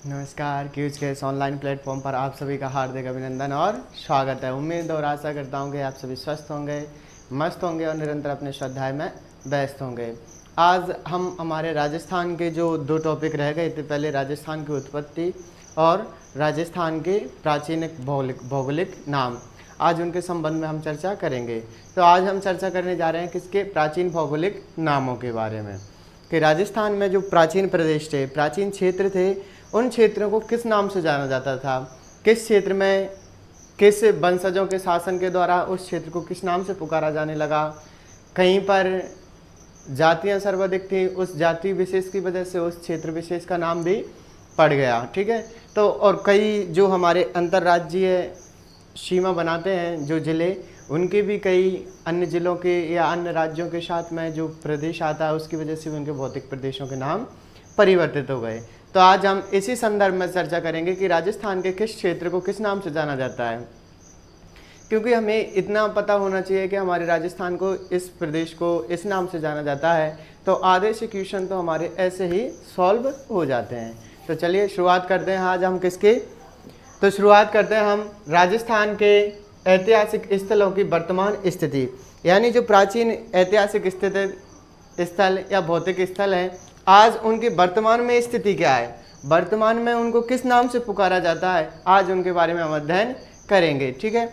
नमस्कार। क्यूज के इस ऑनलाइन प्लेटफॉर्म पर आप सभी का हार्दिक अभिनंदन और स्वागत है। उम्मीद और आशा करता हूँ कि आप सभी स्वस्थ होंगे, मस्त होंगे और निरंतर अपने स्वाध्याय में व्यस्त होंगे। आज हम हमारे राजस्थान के जो दो टॉपिक रह गए थे, पहले राजस्थान की उत्पत्ति और राजस्थान के प्राचीन भौगोलिक नाम, आज उनके संबंध में हम चर्चा करेंगे। तो आज हम चर्चा करने जा रहे हैं किसके? प्राचीन भौगोलिक नामों के बारे में, कि राजस्थान में जो प्राचीन प्रदेश थे, प्राचीन क्षेत्र थे, उन क्षेत्रों को किस नाम से जाना जाता था, किस क्षेत्र में किस वंशजों के शासन के द्वारा उस क्षेत्र को किस नाम से पुकारा जाने लगा। कहीं पर जातियां सर्वाधिक थी, उस जाति विशेष की वजह से उस क्षेत्र विशेष का नाम भी पड़ गया। ठीक है। तो और कई जो हमारे अंतर्राज्यीय सीमा बनाते हैं जो ज़िले, उनके भी कई अन्य ज़िलों के या अन्य राज्यों के साथ में जो प्रदेश आता है, उसकी वजह से उनके भौतिक प्रदेशों के नाम परिवर्तित हो गए। तो आज हम इसी संदर्भ में चर्चा करेंगे कि राजस्थान के किस क्षेत्र को किस नाम से जाना जाता है, क्योंकि हमें इतना पता होना चाहिए कि हमारे राजस्थान को, इस प्रदेश को इस नाम से जाना जाता है, तो आधे से क्वेश्चन तो हमारे ऐसे ही सॉल्व हो जाते हैं। तो चलिए शुरुआत करते हैं आज हम किसके। तो शुरुआत करते हैं हम राजस्थान के ऐतिहासिक स्थलों की वर्तमान स्थिति, यानी जो प्राचीन ऐतिहासिक स्थिति स्थल या भौतिक स्थल हैं, आज उनकी वर्तमान में स्थिति क्या है, वर्तमान में उनको किस नाम से पुकारा जाता है, आज उनके बारे में हम अध्ययन करेंगे। ठीक है।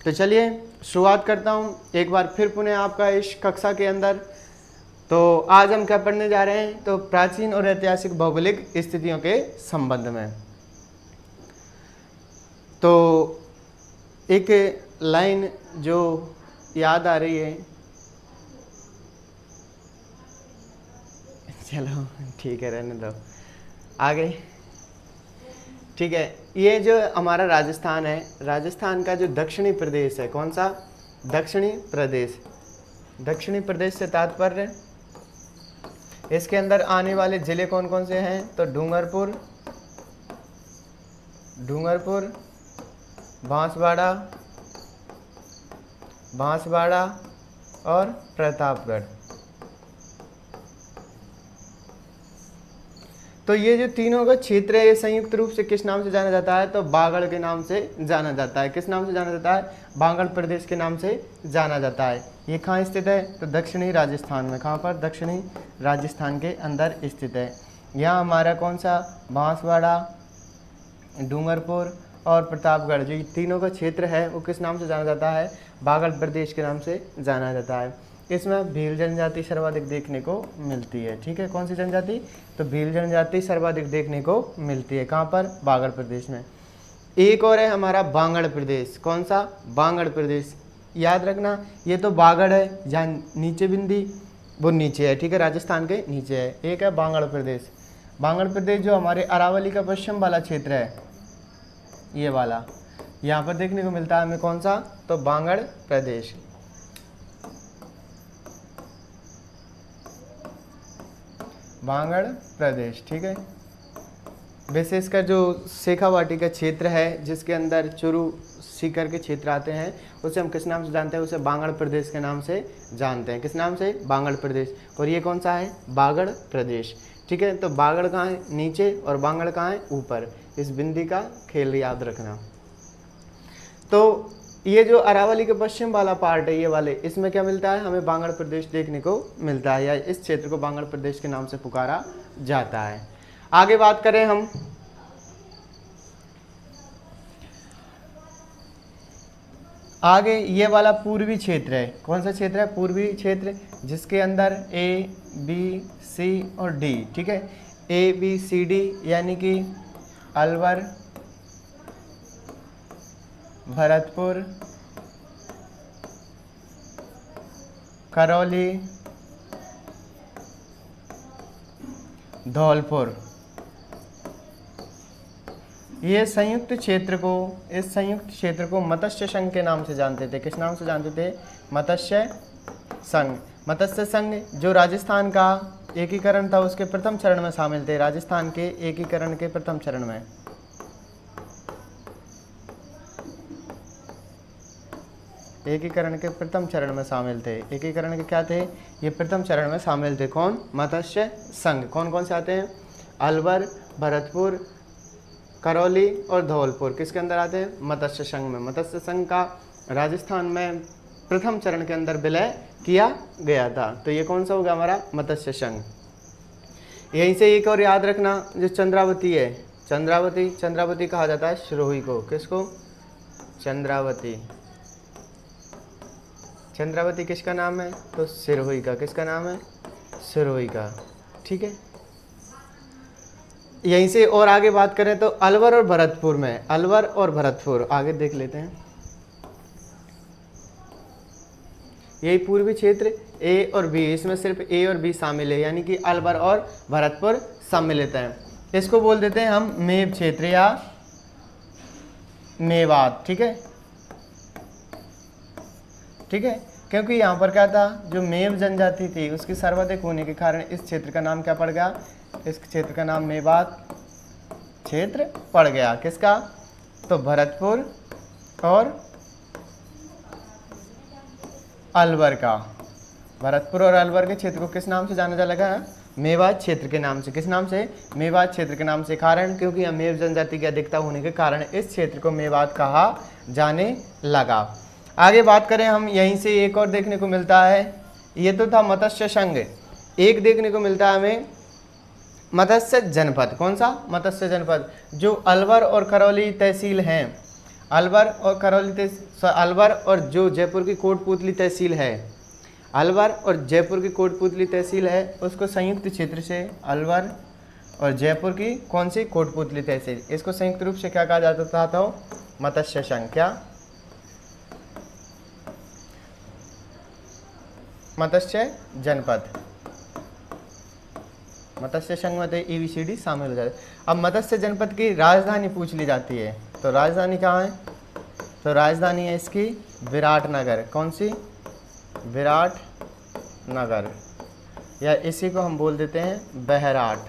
तो चलिए शुरुआत करता हूँ एक बार फिर पुनः आपका इस कक्षा के अंदर। तो आज हम क्या पढ़ने जा रहे हैं? तो प्राचीन और ऐतिहासिक भौगोलिक स्थितियों के संबंध में। तो एक लाइन जो याद आ रही है, चलो ठीक है, रहने दो आगे। ठीक है। ये जो हमारा राजस्थान है, राजस्थान का जो दक्षिणी प्रदेश है, कौन सा? दक्षिणी प्रदेश। दक्षिणी प्रदेश से तात्पर्य, इसके अंदर आने वाले जिले कौन कौन से हैं? तो डूंगरपुर, बांसवाड़ा और प्रतापगढ़। तो ये जो तीनों का क्षेत्र है, ये संयुक्त रूप से किस नाम से जाना जाता है? तो बागड़ के नाम से जाना जाता है। किस नाम से जाना जाता है? बागड़ प्रदेश के नाम से जाना जाता है। ये कहाँ स्थित है? तो दक्षिणी राजस्थान में। कहाँ पर? दक्षिणी राजस्थान के अंदर स्थित है। यहाँ हमारा कौन सा? बांसवाड़ा, डूंगरपुर और प्रतापगढ़, जो तीनों का क्षेत्र है वो किस नाम से जाना जाता है? बागड़ प्रदेश के नाम से जाना जाता है। इसमें भील जनजाति सर्वाधिक देखने को मिलती है। ठीक है। कौन सी जनजाति? तो भील जनजाति सर्वाधिक देखने को मिलती है। कहाँ पर? बागड़ प्रदेश में। एक और है हमारा बांगड़ प्रदेश। कौन सा? बांगड़ प्रदेश। याद रखना, ये तो बागड़ है, जहाँ नीचे बिंदी वो नीचे है। ठीक है। राजस्थान के नीचे है। एक है बांगड़ प्रदेश। बांगड़ प्रदेश जो हमारे अरावली का पश्चिम वाला क्षेत्र है, ये वाला, यहाँ पर देखने को मिलता है हमें। कौन सा? तो बांगड़ प्रदेश। बांगड़ प्रदेश। ठीक है। विशेषकर जो शेखावाटी का क्षेत्र है, जिसके अंदर चुरू सीकर के क्षेत्र आते हैं, उसे हम किस नाम से जानते हैं? उसे बांगड़ प्रदेश के नाम से जानते हैं। किस नाम से? बांगड़ प्रदेश। और ये कौन सा है? बागड़ प्रदेश। ठीक है। तो बागड़ कहाँ है? नीचे, और बांगड़ कहाँ है? ऊपर। इस बिंदी का खेल याद रखना। तो ये जो अरावली के पश्चिम वाला पार्ट है, ये वाले, इसमें क्या मिलता है हमें? बांगड़ प्रदेश देखने को मिलता है, या इस क्षेत्र को बांगड़ प्रदेश के नाम से पुकारा जाता है। आगे बात करें हम, आगे ये वाला पूर्वी क्षेत्र है। कौन सा क्षेत्र है? पूर्वी क्षेत्र, जिसके अंदर A, B, C और D। ठीक है। A, B, C, D यानी कि अलवर, भरतपुर, करौली, धौलपुर। ये संयुक्त क्षेत्र को, इस संयुक्त क्षेत्र को मत्स्य संघ के नाम से जानते थे। किस नाम से जानते थे? मत्स्य संघ। मत्स्य संघ जो राजस्थान का एकीकरण था, उसके प्रथम चरण में शामिल थे। राजस्थान के एकीकरण के प्रथम चरण में। एकीकरण के प्रथम चरण में शामिल थे। एकीकरण के क्या थे? ये प्रथम चरण में शामिल थे। कौन? मत्स्य संघ। कौन कौन से आते हैं? अलवर, भरतपुर, करौली और धौलपुर किसके अंदर आते हैं? मत्स्य संघ में। मत्स्य संघ का राजस्थान में प्रथम चरण के अंदर विलय किया गया था। तो ये कौन सा होगा हमारा? मत्स्य संघ। यहीं से एक और याद रखना, जो चंद्रावती है, चंद्रावती, चंद्रावती कहा जाता है सिरोही को। किसको? चंद्रावती। चंद्रावती किसका नाम है? तो सिरोही का। किसका नाम है? सिरोही का। ठीक है। यहीं से और आगे बात करें तो अलवर और भरतपुर में, अलवर और भरतपुर आगे देख लेते हैं। यही पूर्वी क्षेत्र ए और बी, इसमें सिर्फ ए और बी शामिल है, यानी कि अलवर और भरतपुर सम्मिलित हैं। इसको बोल देते हैं हम मेव क्षेत्र या मेवात। ठीक है, ठीक है। क्योंकि यहाँ पर क्या था, जो मेव जनजाति थी उसकी सर्वाधिक होने के कारण इस क्षेत्र का नाम क्या पड़ गया? इस क्षेत्र का नाम मेवात क्षेत्र पड़ गया। किसका? तो भरतपुर और अलवर का। भरतपुर और अलवर के क्षेत्र को किस नाम से जाना जा लगा है? मेवात क्षेत्र के नाम से। किस नाम से? मेवात क्षेत्र के नाम से। कारण, क्योंकि यहाँ मेव जनजाति की अधिकता होने के कारण इस क्षेत्र को मेवात कहा जाने लगा। आगे बात करें हम, यहीं से एक और देखने को मिलता है, ये तो था मत्स्य संघ। एक देखने को मिलता है हमें मत्स्य जनपद। कौन सा? मत्स्य जनपद। जो अलवर और करौली तहसील हैं, अलवर और करौली अलवर और जो जयपुर की कोटपुतली तहसील है, अलवर और जयपुर की कोटपुतली तहसील है, उसको संयुक्त क्षेत्र से अलवर और जयपुर की कौन सी? कोटपुतली तहसील, इसको संयुक्त रूप से क्या कहा जाता था? तो मत्स्य संघ। क्या? मत्स्य जनपद। मत्स्य संघ में तो ABCD शामिल हो जाते। अब मत्स्य जनपद की राजधानी पूछ ली जाती है, तो राजधानी कहाँ है? तो राजधानी है इसकी विराटनगर। कौन सी? विराटनगर, या इसी को हम बोल देते हैं बहराट।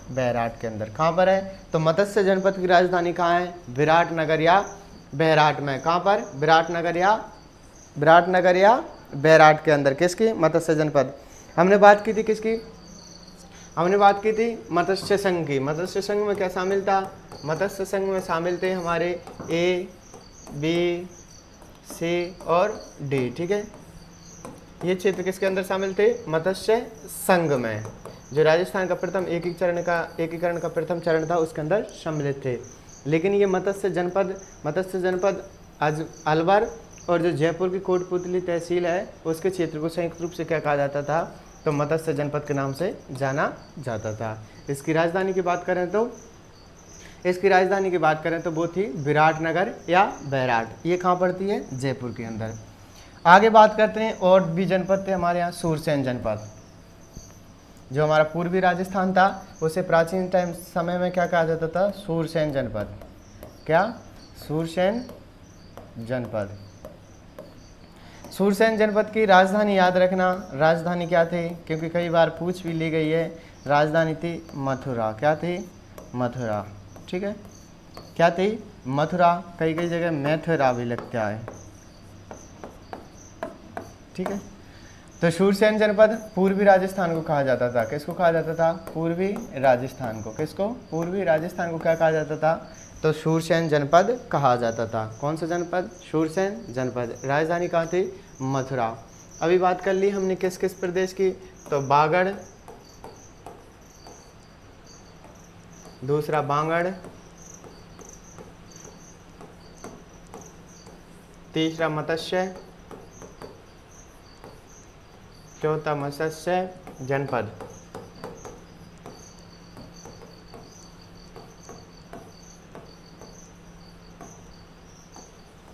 बहराट के अंदर कहाँ पर है? तो मत्स्य जनपद की राजधानी कहाँ है? विराटनगर या बहराट में। कहाँ पर? विराटनगर या बैराट के अंदर। किसकी? मत्स्य जनपद। हमने बात की थी किसकी? हमने बात की थी मत्स्य संघ की। मत्स्य संघ में क्या शामिल था? मत्स्य संघ में शामिल थे हमारे A, B, C और D। ठीक है, ये क्षेत्र किसके अंदर शामिल थे? मत्स्य संघ में। जो राजस्थान का प्रथम एकीकरण का प्रथम चरण था उसके अंदर सम्मिलित थे। लेकिन ये मत्स्य जनपद आज अलवर और जो जयपुर की कोटपुतली तहसील है उसके क्षेत्र को संयुक्त रूप से क्या कहा जाता था? तो मत्स्य जनपद के नाम से जाना जाता था। इसकी राजधानी की बात करें तो वो थी विराटनगर या बैराट। ये कहाँ पड़ती है? जयपुर के अंदर। आगे बात करते हैं, और भी जनपद थे हमारे यहाँ। सूरसेन जनपद, जो हमारा पूर्वी राजस्थान था उसे प्राचीन समय में क्या कहा जाता था? सूरसेन जनपद। क्या? सूरसेन जनपद। सूरसेन जनपद की राजधानी याद रखना। राजधानी क्या थी? क्योंकि कई बार पूछ भी ली गई है। राजधानी थी मथुरा। क्या थी? मथुरा। ठीक है, क्या थी? मथुरा। कई जगह मैथुरा भी लगता है। ठीक है, तो सूरसेन जनपद पूर्वी राजस्थान को कहा जाता था। किसको कहा जाता था? पूर्वी राजस्थान को। किसको? पूर्वी राजस्थान को क्या कहा जाता था? तो सूरसेन जनपद कहा जाता था। कौन सा जनपद? सूरसेन जनपद। राजधानी कहाँ थी? मथुरा। अभी बात कर ली हमने किस किस प्रदेश की? तो बागड़, दूसरा बांगड़, तीसरा मत्स्य, चौथा मत्स्य जनपद,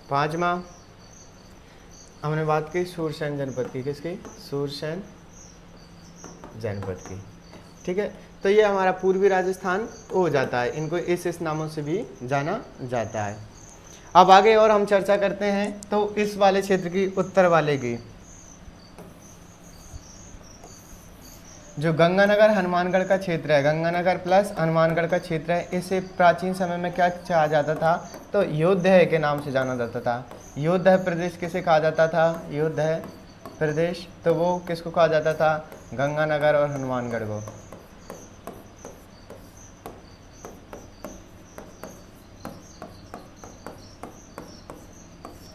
पांचवा हमने बात की सूरसेन जनपद की। किसकी? सूरसेन जनपद की। ठीक है, तो ये हमारा पूर्वी राजस्थान हो जाता है। इनको इस नामों से भी जाना जाता है। अब आगे और हम चर्चा करते हैं तो इस वाले क्षेत्र की, उत्तर वाले की, जो गंगानगर हनुमानगढ़ का क्षेत्र है, गंगानगर प्लस हनुमानगढ़ का क्षेत्र है, इसे प्राचीन समय में क्या कहा जाता था? तो योद्धय के नाम से जाना जाता था। योद्धय प्रदेश किसे कहा जाता था? योद्धय प्रदेश। तो वो किसको कहा जाता था? गंगानगर और हनुमानगढ़ को।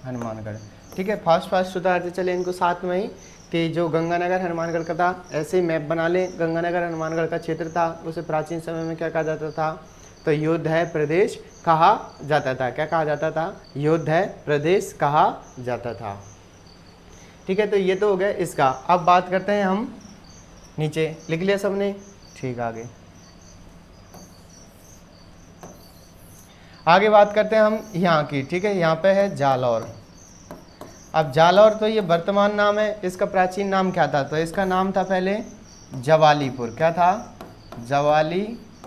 हनुमानगढ़। ठीक है, फास्ट सुधारते चले इनको साथ में ही कि जो गंगानगर हनुमानगढ़ का था, ऐसे ही मैप बना लें। गंगानगर हनुमानगढ़ का क्षेत्र था, उसे प्राचीन समय में क्या कहा जाता था? तो योद्धा प्रदेश कहा जाता था। क्या कहा जाता था? योद्धा प्रदेश कहा जाता था। ठीक है, तो ये तो हो गया इसका। अब बात करते हैं हम, नीचे लिख लिया सबने? ठीक, आगे बात करते हैं हम यहाँ की। ठीक है, यहाँ पे है जालौर। अब जालौर तो ये वर्तमान नाम है, इसका प्राचीन नाम क्या था? तो इसका नाम था पहले जवालीपुर। क्या था? जवालीपुर।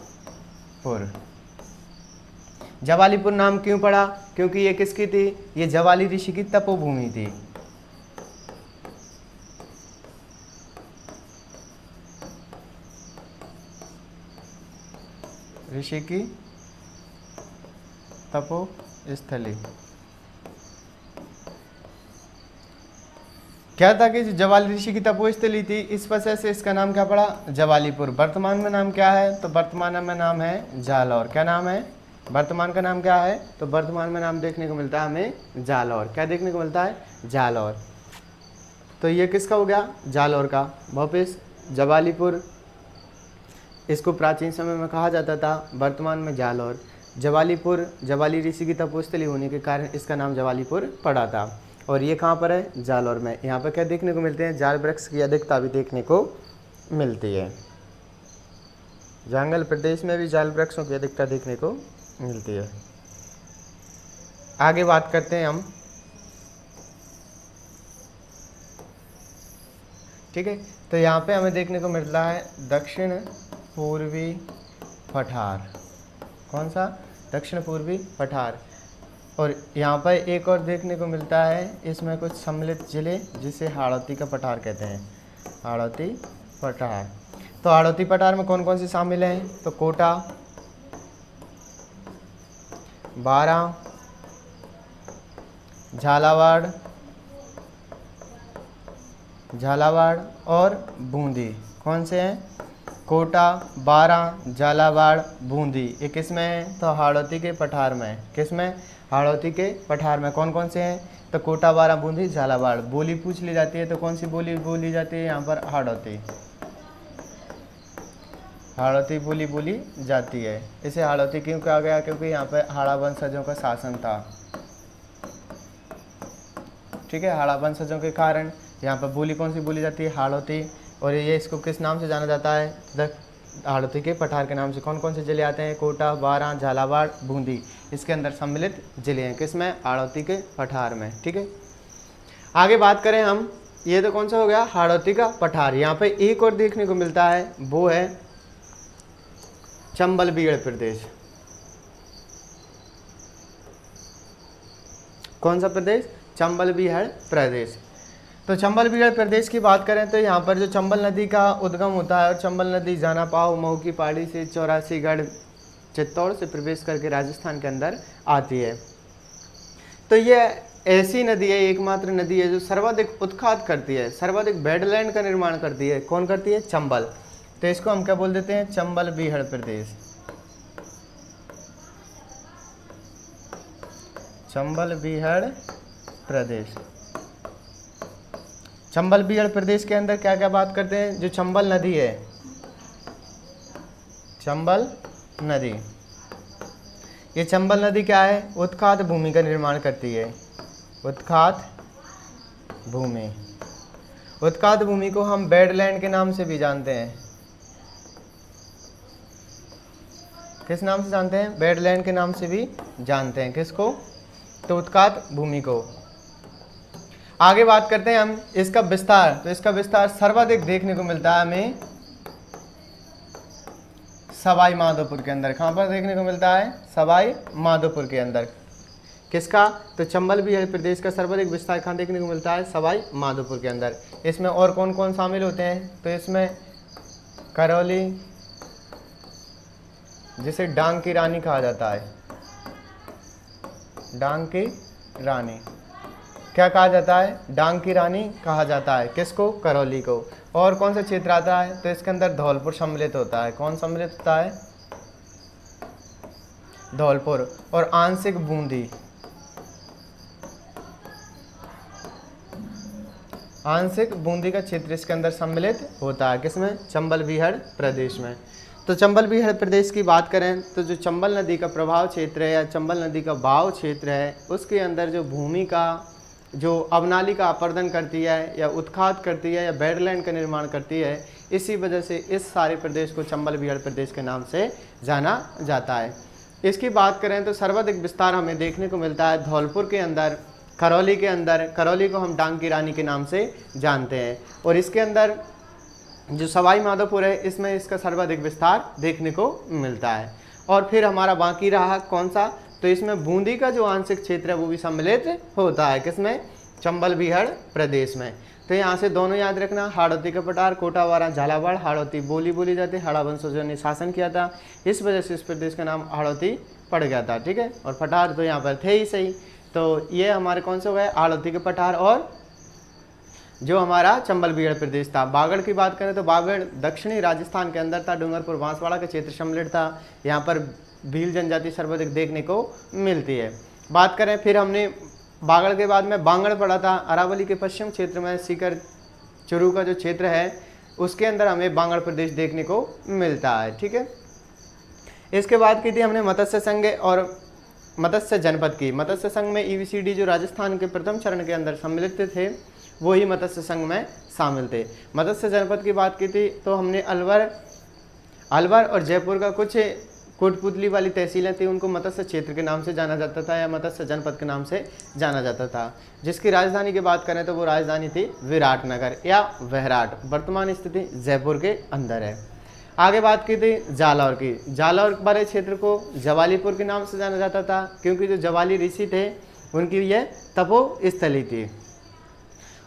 जवालीपुर नाम क्यों पड़ा? क्योंकि ये किसकी थी? ये जवाली ऋषि की तपोभूमि थी। ऋषि की तपोस्थली। क्या था कि जवाली ऋषि की तपोस्थली थी, इस वजह से इसका नाम क्या पड़ा? जवालीपुर। वर्तमान में नाम क्या है? तो वर्तमान में नाम है जालौर। क्या नाम है? वर्तमान का नाम क्या है? तो वर्तमान में नाम देखने को मिलता है हमें जालौर। क्या देखने को मिलता है? जालौर। तो ये किसका हो गया? जालौर का। वापिस जवालीपुर, इसको प्राचीन समय में कहा जाता था, वर्तमान में जालौर। जवालीपुर जवाली ऋषि की तपोस्थली होने के कारण इसका नाम जवालीपुर पड़ा था। और ये कहाँ पर है? जालौर में। यहाँ पर क्या देखने को मिलते हैं? जाल वृक्ष की अधिकता भी देखने को मिलती है। जंगल प्रदेश में भी जाल वृक्षों की अधिकता देखने को मिलती है। आगे बात करते हैं हम। ठीक है, तो यहाँ पे हमें देखने को मिलता है दक्षिण पूर्वी पठार। कौन सा? दक्षिण पूर्वी पठार। और यहाँ पर एक और देखने को मिलता है, इसमें कुछ सम्मिलित जिले, जिसे हाड़ौती का पठार कहते हैं। हाड़ौती पठार। तो हाड़ौती पठार में कौन कौन से शामिल हैं? तो कोटा, बारां, झालावाड़ और बूंदी। कौन से हैं? कोटा, बारां, झालावाड़, बूंदी। ये किस में है? तो हाड़ौती के पठार में। किस में? हाड़ौती के पठार में। कौन कौन से हैं? तो कोटा, बारां, बूंदी, झालावाड़। बोली पूछ ली जाती है तो कौन सी बोली बोली जाती है यहाँ पर? हाड़ौती। हाड़ौती बोली बोली जाती है। इसे हाड़ौती क्यों कहा गया? क्योंकि यहाँ पर हाड़ा वंशजों का शासन था। ठीक है, हाड़ा वंशजों के कारण यहाँ पर बोली कौन सी बोली जाती है? हाड़ौती। और ये इसको किस नाम से जाना जाता है? हाड़ौती के पठार के नाम से। कौन कौन से जिले आते हैं? कोटा, बारां, झालावाड़, बूंदी। इसके अंदर सम्मिलित जिले हैं। किसमें? हाड़ौती के पठार में। ठीक है, आगे बात करें हम, ये तो कौन सा हो गया? हाड़ौती का पठार। यहाँ पे एक और देखने को मिलता है, वो है चंबल बीड़ प्रदेश। कौन सा प्रदेश? चंबल बीड़ प्रदेश। तो चंबल बीड़ प्रदेश की बात करें तो यहाँ पर जो चंबल नदी का उद्गम होता है, और चंबल नदी जानापाव, मऊ की पहाड़ी से, 84गढ़, चित्तौड़ से प्रवेश करके राजस्थान के अंदर आती है। तो ये ऐसी नदी है, एकमात्र नदी है जो सर्वाधिक उत्खात करती है, सर्वाधिक बेडलैंड का निर्माण करती है। कौन करती है? चंबल। तो इसको हम क्या बोल देते हैं? चंबल बीड़ प्रदेश। चंबल बीड़ प्रदेश। चंबल बीड़ प्रदेश के अंदर क्या क्या बात करते हैं? जो चंबल नदी है, चंबल नदी, ये चंबल नदी क्या है? उत्खात भूमि का निर्माण करती है। उत्खात भूमि। उत्खात भूमि को हम बेडलैंड के नाम से भी जानते हैं। किस नाम से जानते हैं? बेडलैंड के नाम से भी जानते हैं। किसको? तो उत्खात भूमि को। आगे बात करते हैं हम इसका विस्तार। तो इसका विस्तार सर्वाधिक देखने को मिलता है हमें सवाई माधोपुर के अंदर। कहाँ पर देखने को मिलता है? सवाई माधोपुर के अंदर। किसका? तो चंबल बीड़ प्रदेश का सर्वाधिक विस्तार कहाँ देखने को मिलता है? सवाई माधोपुर के अंदर। इसमें और कौन कौन शामिल होते हैं? तो इसमें करौली, जिसे डांग की रानी कहा जाता है। डांग की रानी क्या कहा जाता है? डांग की रानी कहा जाता है। किसको? करौली को। और कौन सा क्षेत्र आता है? तो इसके अंदर धौलपुर सम्मिलित होता है। कौन सम्मिलित होता है? धौलपुर। और आंशिक बूंदी। आंशिक बूंदी का क्षेत्र इसके अंदर सम्मिलित होता है, किसमें? चंबल बीहड़ प्रदेश में। तो चंबल बीहड़ प्रदेश की बात करें तो जो चंबल नदी का प्रभाव क्षेत्र है या चंबल नदी का बहाव क्षेत्र है, उसके अंदर जो भूमि का जो अवनाली का अपर्दन करती है या उत्खात करती है या बेडलैंड का निर्माण करती है, इसी वजह से इस सारे प्रदेश को चंबल बीहड़ प्रदेश के नाम से जाना जाता है। इसकी बात करें तो सर्वाधिक विस्तार हमें देखने को मिलता है धौलपुर के अंदर, करौली के अंदर। करौली को हम डांग की रानी के नाम से जानते हैं। और इसके अंदर जो सवाई माधोपुर है, इसमें इसका सर्वाधिक विस्तार देखने को मिलता है। और फिर हमारा बाकी रहा कौन सा? तो इसमें बूंदी का जो आंशिक क्षेत्र है वो भी सम्मिलित होता है, किसमें? चंबल बीहड़ प्रदेश में। तो यहाँ से दोनों याद रखना, हाड़ौती का पठार, कोटावारा, झालावाड़। हाड़ौती बोली जाती है, हाड़ा वंशजों ने शासन किया था, इस वजह से इस प्रदेश का नाम हाड़ौती पड़ गया था, ठीक है। और पठार तो यहाँ पर थे ही सही। तो ये हमारे कौन से हो गए? हाड़ौती के पठार और जो हमारा चंबल बीहड़ प्रदेश था। बागड़ की बात करें तो बागड़ दक्षिणी राजस्थान के अंदर था, डूंगरपुर बांसवाड़ा के क्षेत्र सम्मिलित था। यहाँ पर भील जनजाति सर्वाधिक देखने को मिलती है। बात करें फिर हमने बागड़ के बाद में बांगड़ पढ़ा था, अरावली के पश्चिम क्षेत्र में सीकर चुरू का जो क्षेत्र है उसके अंदर हमें बांगड़ प्रदेश देखने को मिलता है, ठीक है। इसके बाद की थी हमने मत्स्य संघ और मत्स्य जनपद की। मत्स्य संघ में EVCD जो राजस्थान के प्रथम चरण के अंदर सम्मिलित थे वो ही मत्स्य संघ में शामिल थे। मत्स्य जनपद की बात की थी तो हमने अलवर और जयपुर का कुछ कोटपुतली वाली तहसीलें थी, उनको मत्स्य क्षेत्र के नाम से जाना जाता था या मत्स्य जनपद के नाम से जाना जाता था। जिसकी राजधानी की बात करें तो वो राजधानी थी विराटनगर या वहराट, वर्तमान स्थिति जयपुर के अंदर है। आगे बात की थी जालौर की। जालौर वाले क्षेत्र को जवालीपुर के नाम से जाना जाता था, क्योंकि जो जवाली ऋषि थे उनकी यह तपो स्थली थी।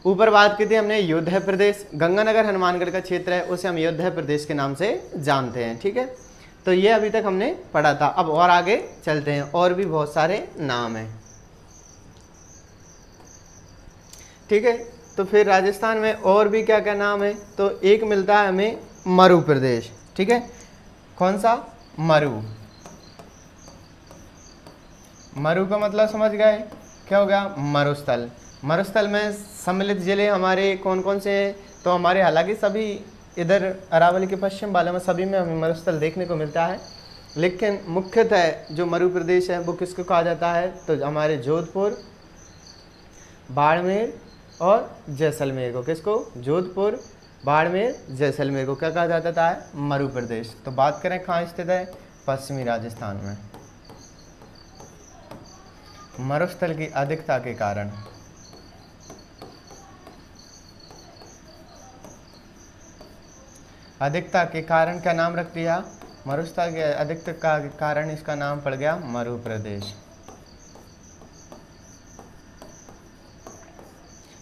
ऊपर बात की थी हमने योद्धा प्रदेश, गंगानगर हनुमानगढ़ का क्षेत्र है, उसे हम योद्धा प्रदेश के नाम से जानते हैं, ठीक है। तो ये अभी तक हमने पढ़ा था। अब और आगे चलते हैं, और भी बहुत सारे नाम हैं, ठीक है। तो फिर राजस्थान में और भी क्या क्या नाम है? तो एक मिलता है हमें मरु प्रदेश, ठीक है। कौन सा? मरु। मरु का मतलब समझ गए, क्या हो गया? मरुस्थल। मरुस्थल में सम्मिलित जिले हमारे कौन कौन से हैं? तो हमारे हालांकि सभी इधर अरावली के पश्चिम वाले में सभी में हमें मरुस्थल देखने को मिलता है, लेकिन मुख्यतः जो मरु प्रदेश है वो किसको कहा जाता है? तो हमारे जोधपुर, बाड़मेर और जैसलमेर को। किसको? जोधपुर, बाड़मेर, जैसलमेर को क्या कहा जाता है? मरु प्रदेश। तो बात करें कहाँ स्थित है? पश्चिमी राजस्थान में। मरुस्थल की अधिकता के कारण क्या नाम रख दिया? मरुस्थल के अधिकता के कारण इसका नाम पड़ गया मरु प्रदेश।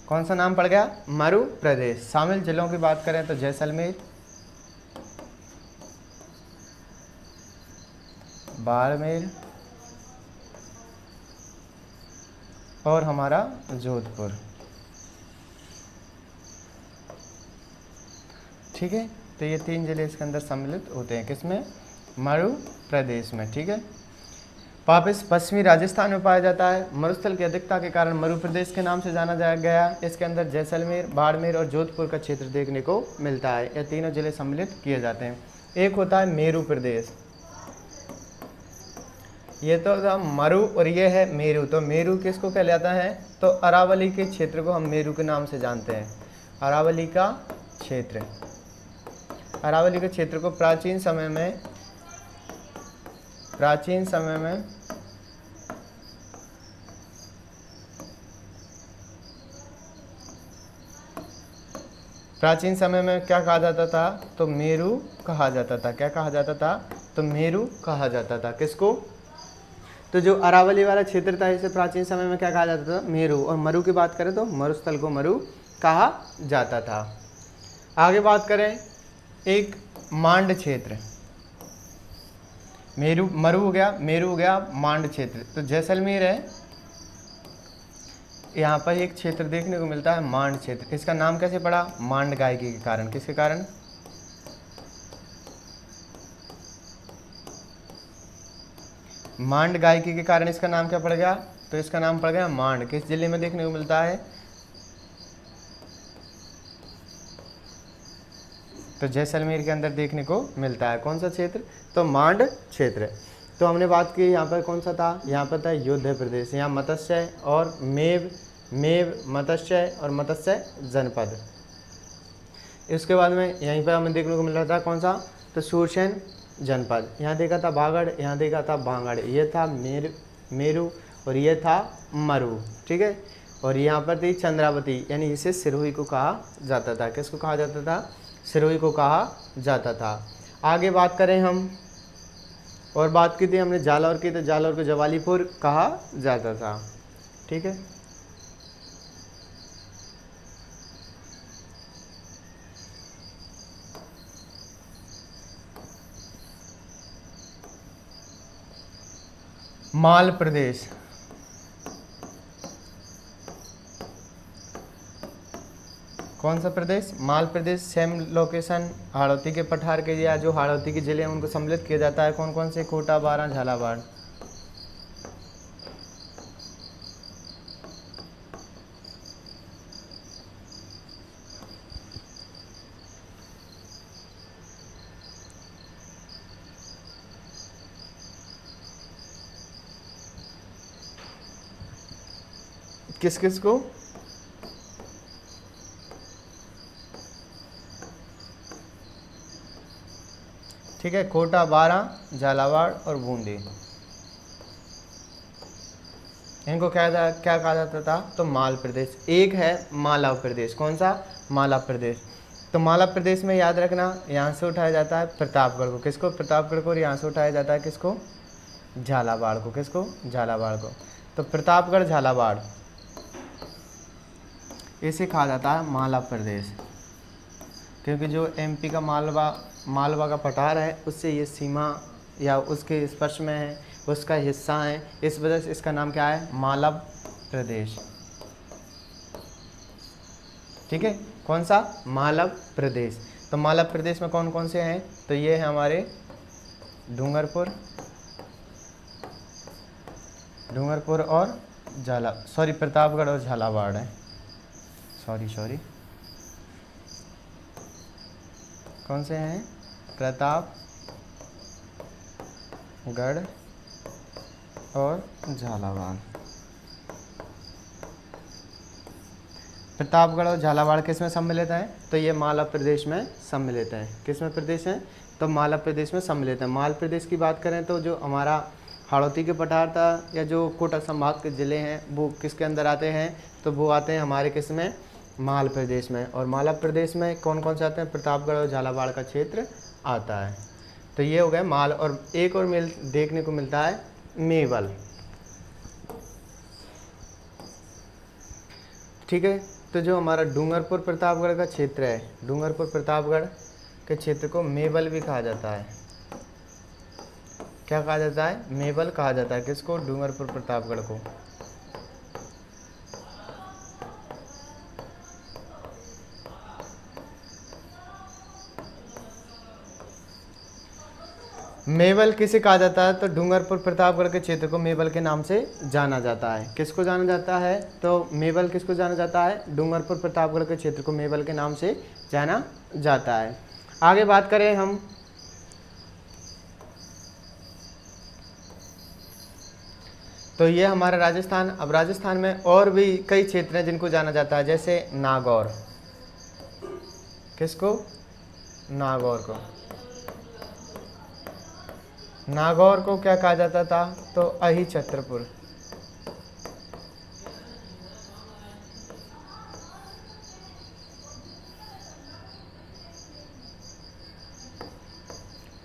कौन सा नाम पड़ गया? मरु प्रदेश। शामिल जिलों की बात करें तो जैसलमेर, बाड़मेर और हमारा जोधपुर, ठीक है। तो ये तीन जिले इसके अंदर सम्मिलित होते हैं, किसमें? मरु प्रदेश में, ठीक है। वापिस पश्चिमी राजस्थान में पाया जाता है। मरुस्थल की अधिकता के कारण मरु प्रदेश के नाम से जाना गया। इसके अंदर जैसलमेर, बाड़मेर और जोधपुर का क्षेत्र देखने को मिलता है। ये तीनों जिले सम्मिलित किए जाते हैं। एक होता है मेरू प्रदेश, ये तो था मरु और ये है मेरू। तो मेरू किसको कहलाता है? तो अरावली के क्षेत्र को हम मेरू के नाम से जानते हैं। अरावली का क्षेत्र, अरावली के क्षेत्र को प्राचीन समय में क्या कहा जाता था? तो मेरू कहा जाता था। क्या कहा जाता था? तो मेरू कहा जाता था। किसको? तो जो अरावली वाला क्षेत्र था इसे प्राचीन समय में क्या कहा जाता था? मेरू। और मरु की बात करें तो मरुस्थल को मरु कहा जाता था। आगे बात करें एक मांड क्षेत्र, मरु हो गया, मेरू हो गया, मांड क्षेत्र। तो जैसलमेर है, यहाँ पर एक क्षेत्र देखने को मिलता है मांड क्षेत्र। इसका नाम कैसे पड़ा? मांड गायकी के कारण। किसके कारण? मांड गायकी के कारण इसका नाम क्या पड़ गया? तो इसका नाम पड़ गया मांड। किस जिले में देखने को मिलता है? तो जैसलमेर के अंदर देखने को मिलता है। कौन सा क्षेत्र? तो मांड क्षेत्र। तो हमने बात की यहाँ पर कौन सा था, यहाँ पर था युद्ध प्रदेश। यहाँ मत्स्य और मेव मत्स्य और मत्स्य जनपद। इसके बाद में यहीं पर हमें देखने को मिल रहा था कौन सा, तो सूरसेन जनपद। यहाँ देखा था बागड़, यहाँ देखा था बांगड़, ये था मेरू और ये था मरु, ठीक है। और यहाँ पर थी चंद्रावती, यानी इसे सिरोही को कहा जाता था। किसको कहा जाता था? सिरोही को कहा जाता था। आगे बात करें हम, और बात की थी हमने जालौर की, तो जालौर को जवालीपुर कहा जाता था, ठीक है। माल प्रदेश, कौन सा प्रदेश? माल प्रदेश। सेम लोकेशन हाड़ौती के पठार के, या जो हाड़ौती के जिले हैं उनको सम्मिलित किया जाता है। कौन कौन से? कोटा, बारां, झालावाड़। किस किस को? ठीक है, कोटा, बारां, झालावाड़ और बूंदी, इनको क्या कहा जाता था? तो माल प्रदेश। एक है मालवा प्रदेश। कौन सा? मालवा प्रदेश। तो मालवा प्रदेश में याद रखना, यहाँ से उठाया जाता है प्रतापगढ़ को। किसको? प्रतापगढ़ को। और यहाँ से उठाया जाता है किसको? झालावाड़ को। किसको? झालावाड़ को। तो प्रतापगढ़, झालावाड़, इसे कहा जाता है मालवा प्रदेश, क्योंकि जो एमपी का मालवा का पठार है उससे ये सीमा या उसके स्पर्श में है, उसका हिस्सा है, इस वजह से इसका नाम क्या है? मालवा प्रदेश, ठीक है। कौन सा? मालवा प्रदेश। तो मालवा प्रदेश में कौन कौन से हैं? तो ये है हमारे डूंगरपुर और प्रतापगढ़ और झालावाड़ है। सॉरी कौन से हैं? प्रतापगढ़ और झालावाड़। प्रतापगढ़ और झालावाड़ किस में सम्मिलित है? तो ये मालवा प्रदेश में सम्मिलित है। किस में प्रदेश है? तो मालवा प्रदेश में सम्मिलित है। माल प्रदेश की बात करें तो जो हमारा हाड़ौती के पठार था या जो कोटा संभाग के ज़िले हैं वो किसके अंदर आते हैं? तो वो आते हैं हमारे किस में? माल प्रदेश में। और मालवा प्रदेश में कौन कौन से आते हैं? प्रतापगढ़ और झालावाड़ का क्षेत्र आता है। तो ये हो गया माल। और एक और मेल देखने को मिलता है मेवल, ठीक है। तो जो हमारा डूंगरपुर प्रतापगढ़ का क्षेत्र है, डूंगरपुर प्रतापगढ़ के क्षेत्र को मेवल भी कहा जाता है। क्या कहा जाता है? मेवल कहा जाता है। किसको? डूंगरपुर प्रतापगढ़ को। मेवल किसे कहा जाता है? तो डूंगरपुर प्रतापगढ़ के क्षेत्र को मेवल के नाम से जाना जाता है। किसको जाना जाता है? तो मेवल किसको जाना जाता है? डूंगरपुर प्रतापगढ़ के क्षेत्र को मेवल के नाम से जाना जाता है। आगे बात करें हम, तो ये हमारा राजस्थान। अब राजस्थान में और भी कई क्षेत्र हैं जिनको जाना जाता है, जैसे नागौर। किसको? नागौर को। नागौर को क्या कहा जाता था? तो अहि छत्रपुर।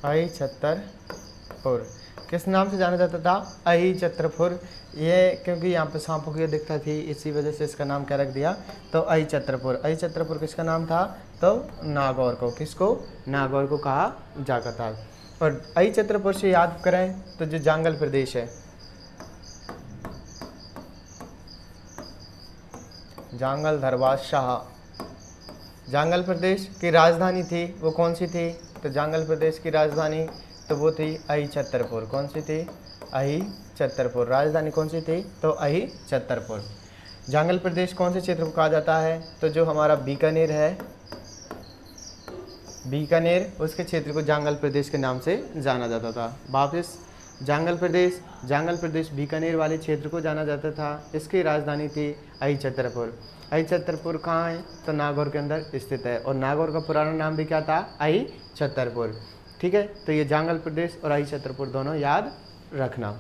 अहि छत्रपुर किस नाम से जाना जाता था? अहि छत्रपुर। ये क्योंकि यहाँ पे सांपों की दिक्कत थी, इसी वजह से इसका नाम क्या रख दिया? तो अहि छत्रपुर। अहि छत्रपुर किसका नाम था? तो नागौर को। किसको? नागौर को कहा जाता था। और अहि छत्रपुर से याद करें तो जो जांगल प्रदेश है, जांगल धरवाद शाह, जांगल प्रदेश की राजधानी थी, वो कौन सी थी? तो जांगल प्रदेश की राजधानी तो वो थी अहि छत्रपुर। कौन सी थी? अहि छत्रपुर। राजधानी कौन सी थी? तो अहि छत्रपुर। जांगल प्रदेश कौन से क्षेत्र को कहा जाता है? तो जो हमारा बीकानेर है, बीकानेर, उसके क्षेत्र को जांगल प्रदेश के नाम से जाना जाता था। वापस जांगल प्रदेश बीकानेर वाले क्षेत्र को जाना जाता था। इसकी राजधानी थी अहिछत्रपुर। अहिछत्रपुर कहाँ है? तो नागौर के अंदर स्थित है, और नागौर का पुराना नाम भी क्या था? अहिछत्रपुर। ठीक है, तो ये जांगल प्रदेश और अहिछत्रपुर दोनों याद रखना।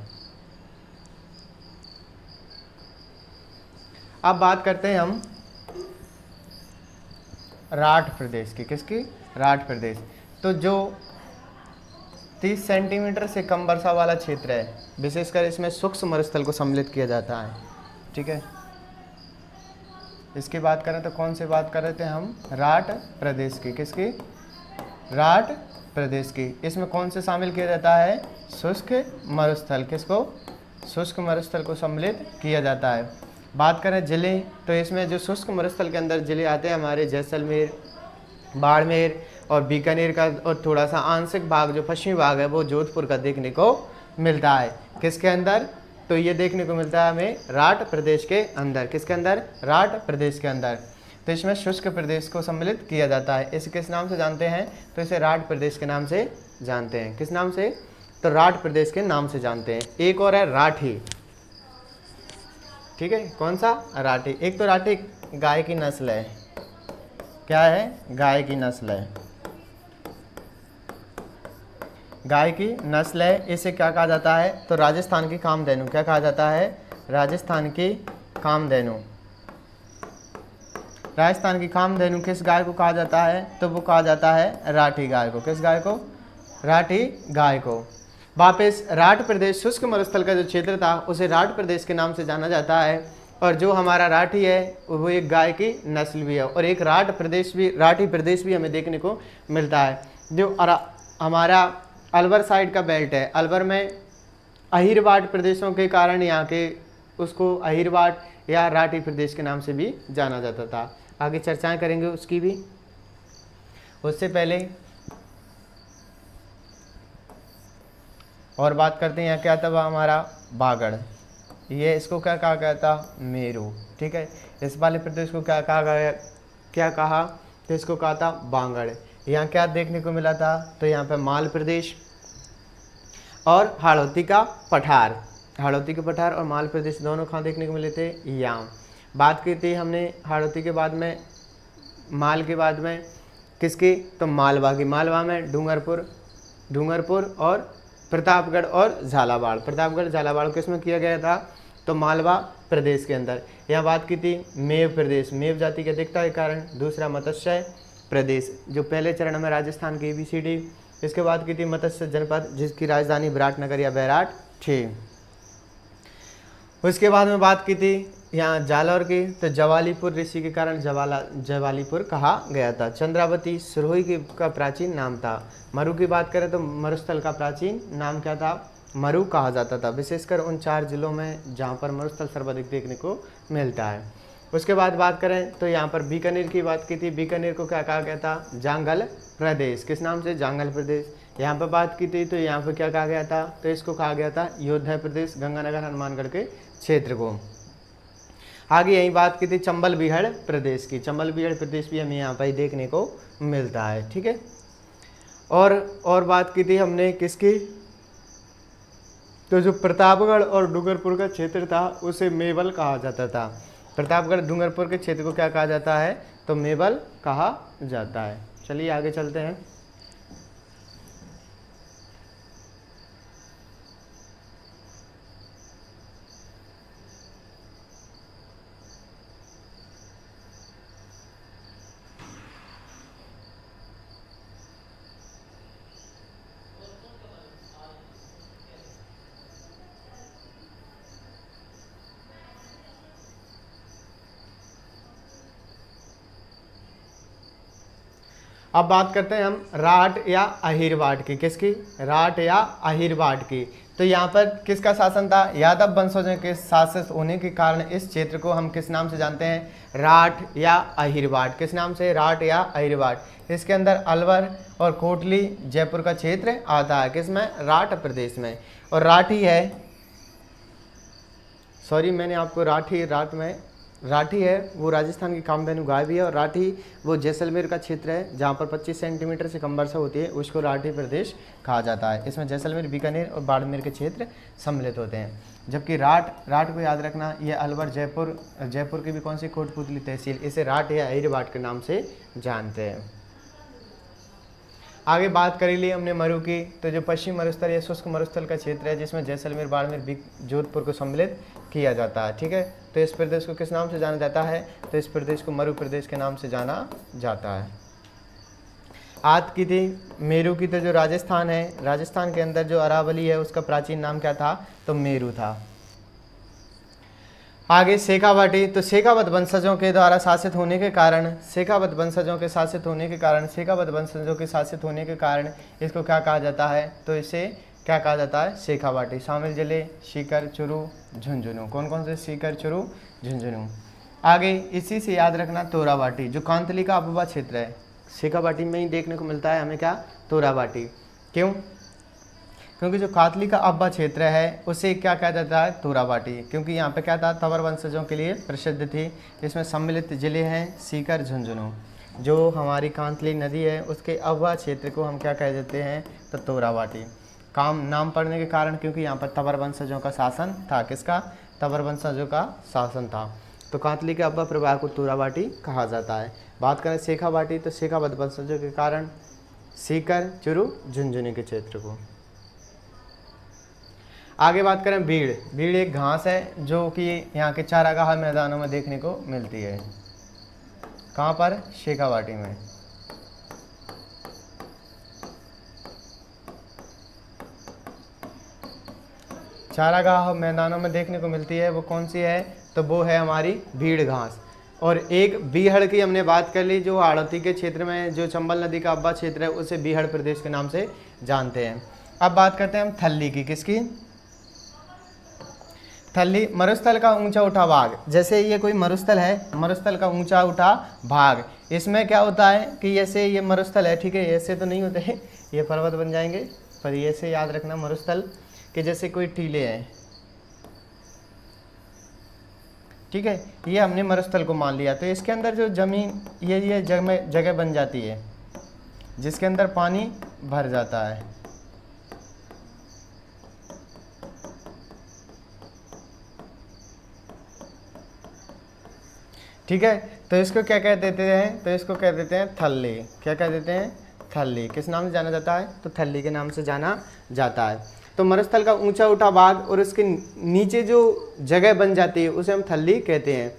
अब बात करते हैं हम राठ प्रदेश की। किसकी? राठ प्रदेश। तो जो 30 सेंटीमीटर से कम वर्षा वाला क्षेत्र है, विशेषकर इसमें शुष्क मरुस्थल को सम्मिलित किया जाता है। ठीक है, इसकी बात करें तो कौन सी बात कर रहे थे हम? राठ प्रदेश की। किसकी? राठ प्रदेश की। इसमें कौन से शामिल किया जाता है? शुष्क मरुस्थल। किसको? शुष्क मरुस्थल को सम्मिलित किया जाता है। बात करें जिले, तो इसमें जो शुष्क मरुस्थल के अंदर जिले आते हैं हमारे जैसलमेर, बाड़मेर और बीकानेर का, और थोड़ा सा आंशिक भाग जो पश्चिमी भाग है वो जोधपुर का देखने को मिलता है। किसके अंदर? तो ये देखने को मिलता है हमें राठ प्रदेश के अंदर। किसके अंदर? राठ प्रदेश के अंदर। तो इसमें शुष्क प्रदेश को सम्मिलित किया जाता है। इसे किस नाम से जानते हैं? तो इसे राठ प्रदेश के नाम से जानते हैं। किस नाम से? तो राठ प्रदेश के नाम से जानते हैं। एक और है राठी। ठीक है, कौन सा? राठी। एक तो राठी गाय की नस्ल है। क्या है? गाय की नस्ल है। गाय की नस्ल है। इसे क्या कहा जाता है? तो राजस्थान की कामधेनु। क्या कहा जाता है? राजस्थान की कामधेनु। राजस्थान की कामधेनु किस गाय को कहा जाता है? तो वो कहा जाता है राठी गाय को। किस गाय को? राठी गाय को। वापस राठ प्रदेश, शुष्क मरुस्थल का जो क्षेत्र था उसे राठ प्रदेश के नाम से जाना जाता है। और जो हमारा राठी है वो एक गाय की नस्ल भी है, और एक राठी प्रदेश भी हमें देखने को मिलता है। जो हमारा अलवर साइड का बेल्ट है, अलवर में अहिरवाट प्रदेशों के कारण यहाँ के उसको अहिरवाट या राठी प्रदेश के नाम से भी जाना जाता था। आगे चर्चाएं करेंगे उसकी भी। उससे पहले और बात करते हैं, यहाँ क्या था हमारा? बागड़। ये इसको क्या कहा गया था? मेरू। ठीक है, इस वाले प्रदेश को क्या कहा गया? क्या कहा? तो इसको कहा था बांगड़। यहाँ क्या देखने को मिला था? तो यहाँ पे माल प्रदेश और हाड़ौती का पठार। हाड़ौती के पठार और माल प्रदेश दोनों कहाँ देखने को मिले थे? यहाँ। बात की थी हमने हाड़ौती के बाद में, माल के बाद में किसकी? तो मालवा की। मालवा में डूंगरपुर और प्रतापगढ़ और झालावाड़। प्रतापगढ़ झालावाड़ किस में किया गया था? तो मालवा प्रदेश के अंदर। यहाँ बात की थी मेव प्रदेश, मेव जाति की अधिकता के कारण। दूसरा मत्स्य प्रदेश, जो पहले चरण में राजस्थान की ABCD। इसके बाद की थी मत्स्य जनपद, जिसकी राजधानी विराटनगर या बैराट थी। उसके बाद में बात की थी यहाँ जालौर की, तो जवालीपुर ऋषि के कारण जवालीपुर कहा गया था। चंद्रावती सिरोही का प्राचीन नाम था। मरु की बात करें तो मरुस्थल का प्राचीन नाम क्या था? मरु कहा जाता था, विशेषकर उन 4 जिलों में जहाँ पर मरुस्थल सर्वाधिक देखने को मिलता है। उसके बाद बात करें तो यहाँ पर बीकानेर की बात की थी। बीकानेर को क्या कहा गया था? जांगल प्रदेश। किस नाम से? जांगल प्रदेश। यहाँ पर बात की थी तो यहाँ पर क्या कहा गया था? तो इसको कहा गया था योद्धा प्रदेश, गंगानगर हनुमानगढ़ के क्षेत्र को। आगे यही बात की थी चंबल बीहड़ प्रदेश की। चंबल बीहड़ प्रदेश भी हमें यहाँ पर ही देखने को मिलता है। ठीक है, और बात की थी हमने किसकी? तो जो प्रतापगढ़ और डूंगरपुर का क्षेत्र था उसे मेवल कहा जाता था। प्रतापगढ़ डूंगरपुर के क्षेत्र को क्या कहा जाता है? तो मेवल कहा जाता है। चलिए आगे चलते हैं। अब बात करते हैं हम राठ या अहिरवाट की। किसकी? राठ या अहिरवाट की। तो यहाँ पर किसका शासन था? यादव वंशजों के शासित होने के कारण इस क्षेत्र को हम किस नाम से जानते हैं? राठ या अहिरवाट। किस नाम से? राठ या अहिरवाट। इसके अंदर अलवर और कोटली जयपुर का क्षेत्र आता है। किसमें? राठ प्रदेश में। और राठी है, सॉरी मैंने आपको राठ में राठी है वो राजस्थान की कामधेनु गाय भी है, और राठी वो जैसलमेर का क्षेत्र है जहाँ पर 25 सेंटीमीटर से कम वर्षा होती है, उसको राठी प्रदेश कहा जाता है। इसमें जैसलमेर, बीकानेर और बाड़मेर के क्षेत्र सम्मिलित होते हैं। जबकि राठ को याद रखना, ये अलवर, जयपुर की भी कौन सी कोटपुतली तहसील, इसे राठ या अहिरबाट के नाम से जानते हैं। आगे बात कर ली हमने मरु की, तो जो पश्चिम मरुस्थल या शुष्क मरुस्थल का क्षेत्र है जिसमें जैसलमेर, बाड़मेर, जोधपुर को सम्मिलित किया जाता है। ठीक है, तो इस प्रदेश को किस नाम से जाना जाता है? तो इस प्रदेश को मरु प्रदेश के नाम से जाना जाता है। आद की थी मेरू की, तो जो राजस्थान है, राजस्थान के अंदर जो अरावली है उसका प्राचीन नाम क्या था? तो मेरू था। आगे शेखावाटी, तो शेखावत वंशजों के द्वारा शासित होने के कारण, शेखावत वंशजों के शासित होने के कारण इसको क्या कहा जाता है? तो इसे क्या कहा जाता है? शेखावाटी। शामिल जिले सीकर, चुरू, झुंझुनू। कौन कौन से? सीकर, चुरू, झुंझुनू। आगे इसी से याद रखना तोराबाटी, जो कांतली का अबवा क्षेत्र है, शेखावाटी में ही देखने को मिलता है हमें क्या? तोराबाटी। क्यों? क्योंकि जो कातली का अब्बा क्षेत्र है उसे क्या कहा जाता है? तोराबाटी, क्योंकि यहाँ पे क्या था? तंवर वंशजों के लिए प्रसिद्ध थी। इसमें सम्मिलित जिले हैं सीकर, झुंझुनू। जो हमारी कांतली नदी है उसके अब्बा क्षेत्र को हम क्या कह देते हैं? तो तोराबाटी। नाम पड़ने के कारण, क्योंकि यहाँ पर तंवर वंशजों का शासन था। किसका? तंवर वंशजों का शासन था। तो कातली के अब्बा प्रभाग को तोराबाटी कहा जाता है। बात करें शेखावाटी, तो शेखावत वंशजों के कारण सीकर, चुरू, झुंझुनू के क्षेत्र को। आगे बात करें बीड़। बीड़ एक घास है जो कि यहाँ के चारागाह मैदानों में देखने को मिलती है। कहाँ पर? शेखावाटी में। चारागाह मैदानों में देखने को मिलती है, वो कौन सी है? तो वो है हमारी बीड़ घास। और एक बीहड़ की हमने बात कर ली, जो हाड़ौती के क्षेत्र में, जो चंबल नदी का अब्बा क्षेत्र है, उसे बीहड़ प्रदेश के नाम से जानते हैं। अब बात करते हैं हम थल्ली की। किसकी? थल्ली मरुस्थल का ऊंचा उठा भाग। जैसे ये कोई मरुस्थल है, मरुस्थल का ऊंचा उठा भाग, इसमें क्या होता है कि जैसे ये मरुस्थल है, ठीक है, ऐसे तो नहीं होते हैं, ये पर्वत बन जाएंगे, पर ये से याद रखना मरुस्थल कि जैसे कोई टीले हैं, ठीक है, ये हमने मरुस्थल को मान लिया। तो इसके अंदर जो जमीन, ये जगह बन जाती है जिसके अंदर पानी भर जाता है। ठीक है, तो इसको क्या कह देते हैं? तो इसको कह देते हैं थल्ली। क्या कह देते हैं? थल्ली। किस नाम से जाना जाता है? तो थल्ली के नाम से जाना जाता है। तो मरुस्थल का ऊंचा उठा भाग और उसके नीचे जो जगह बन जाती है उसे हम थल्ली कहते हैं।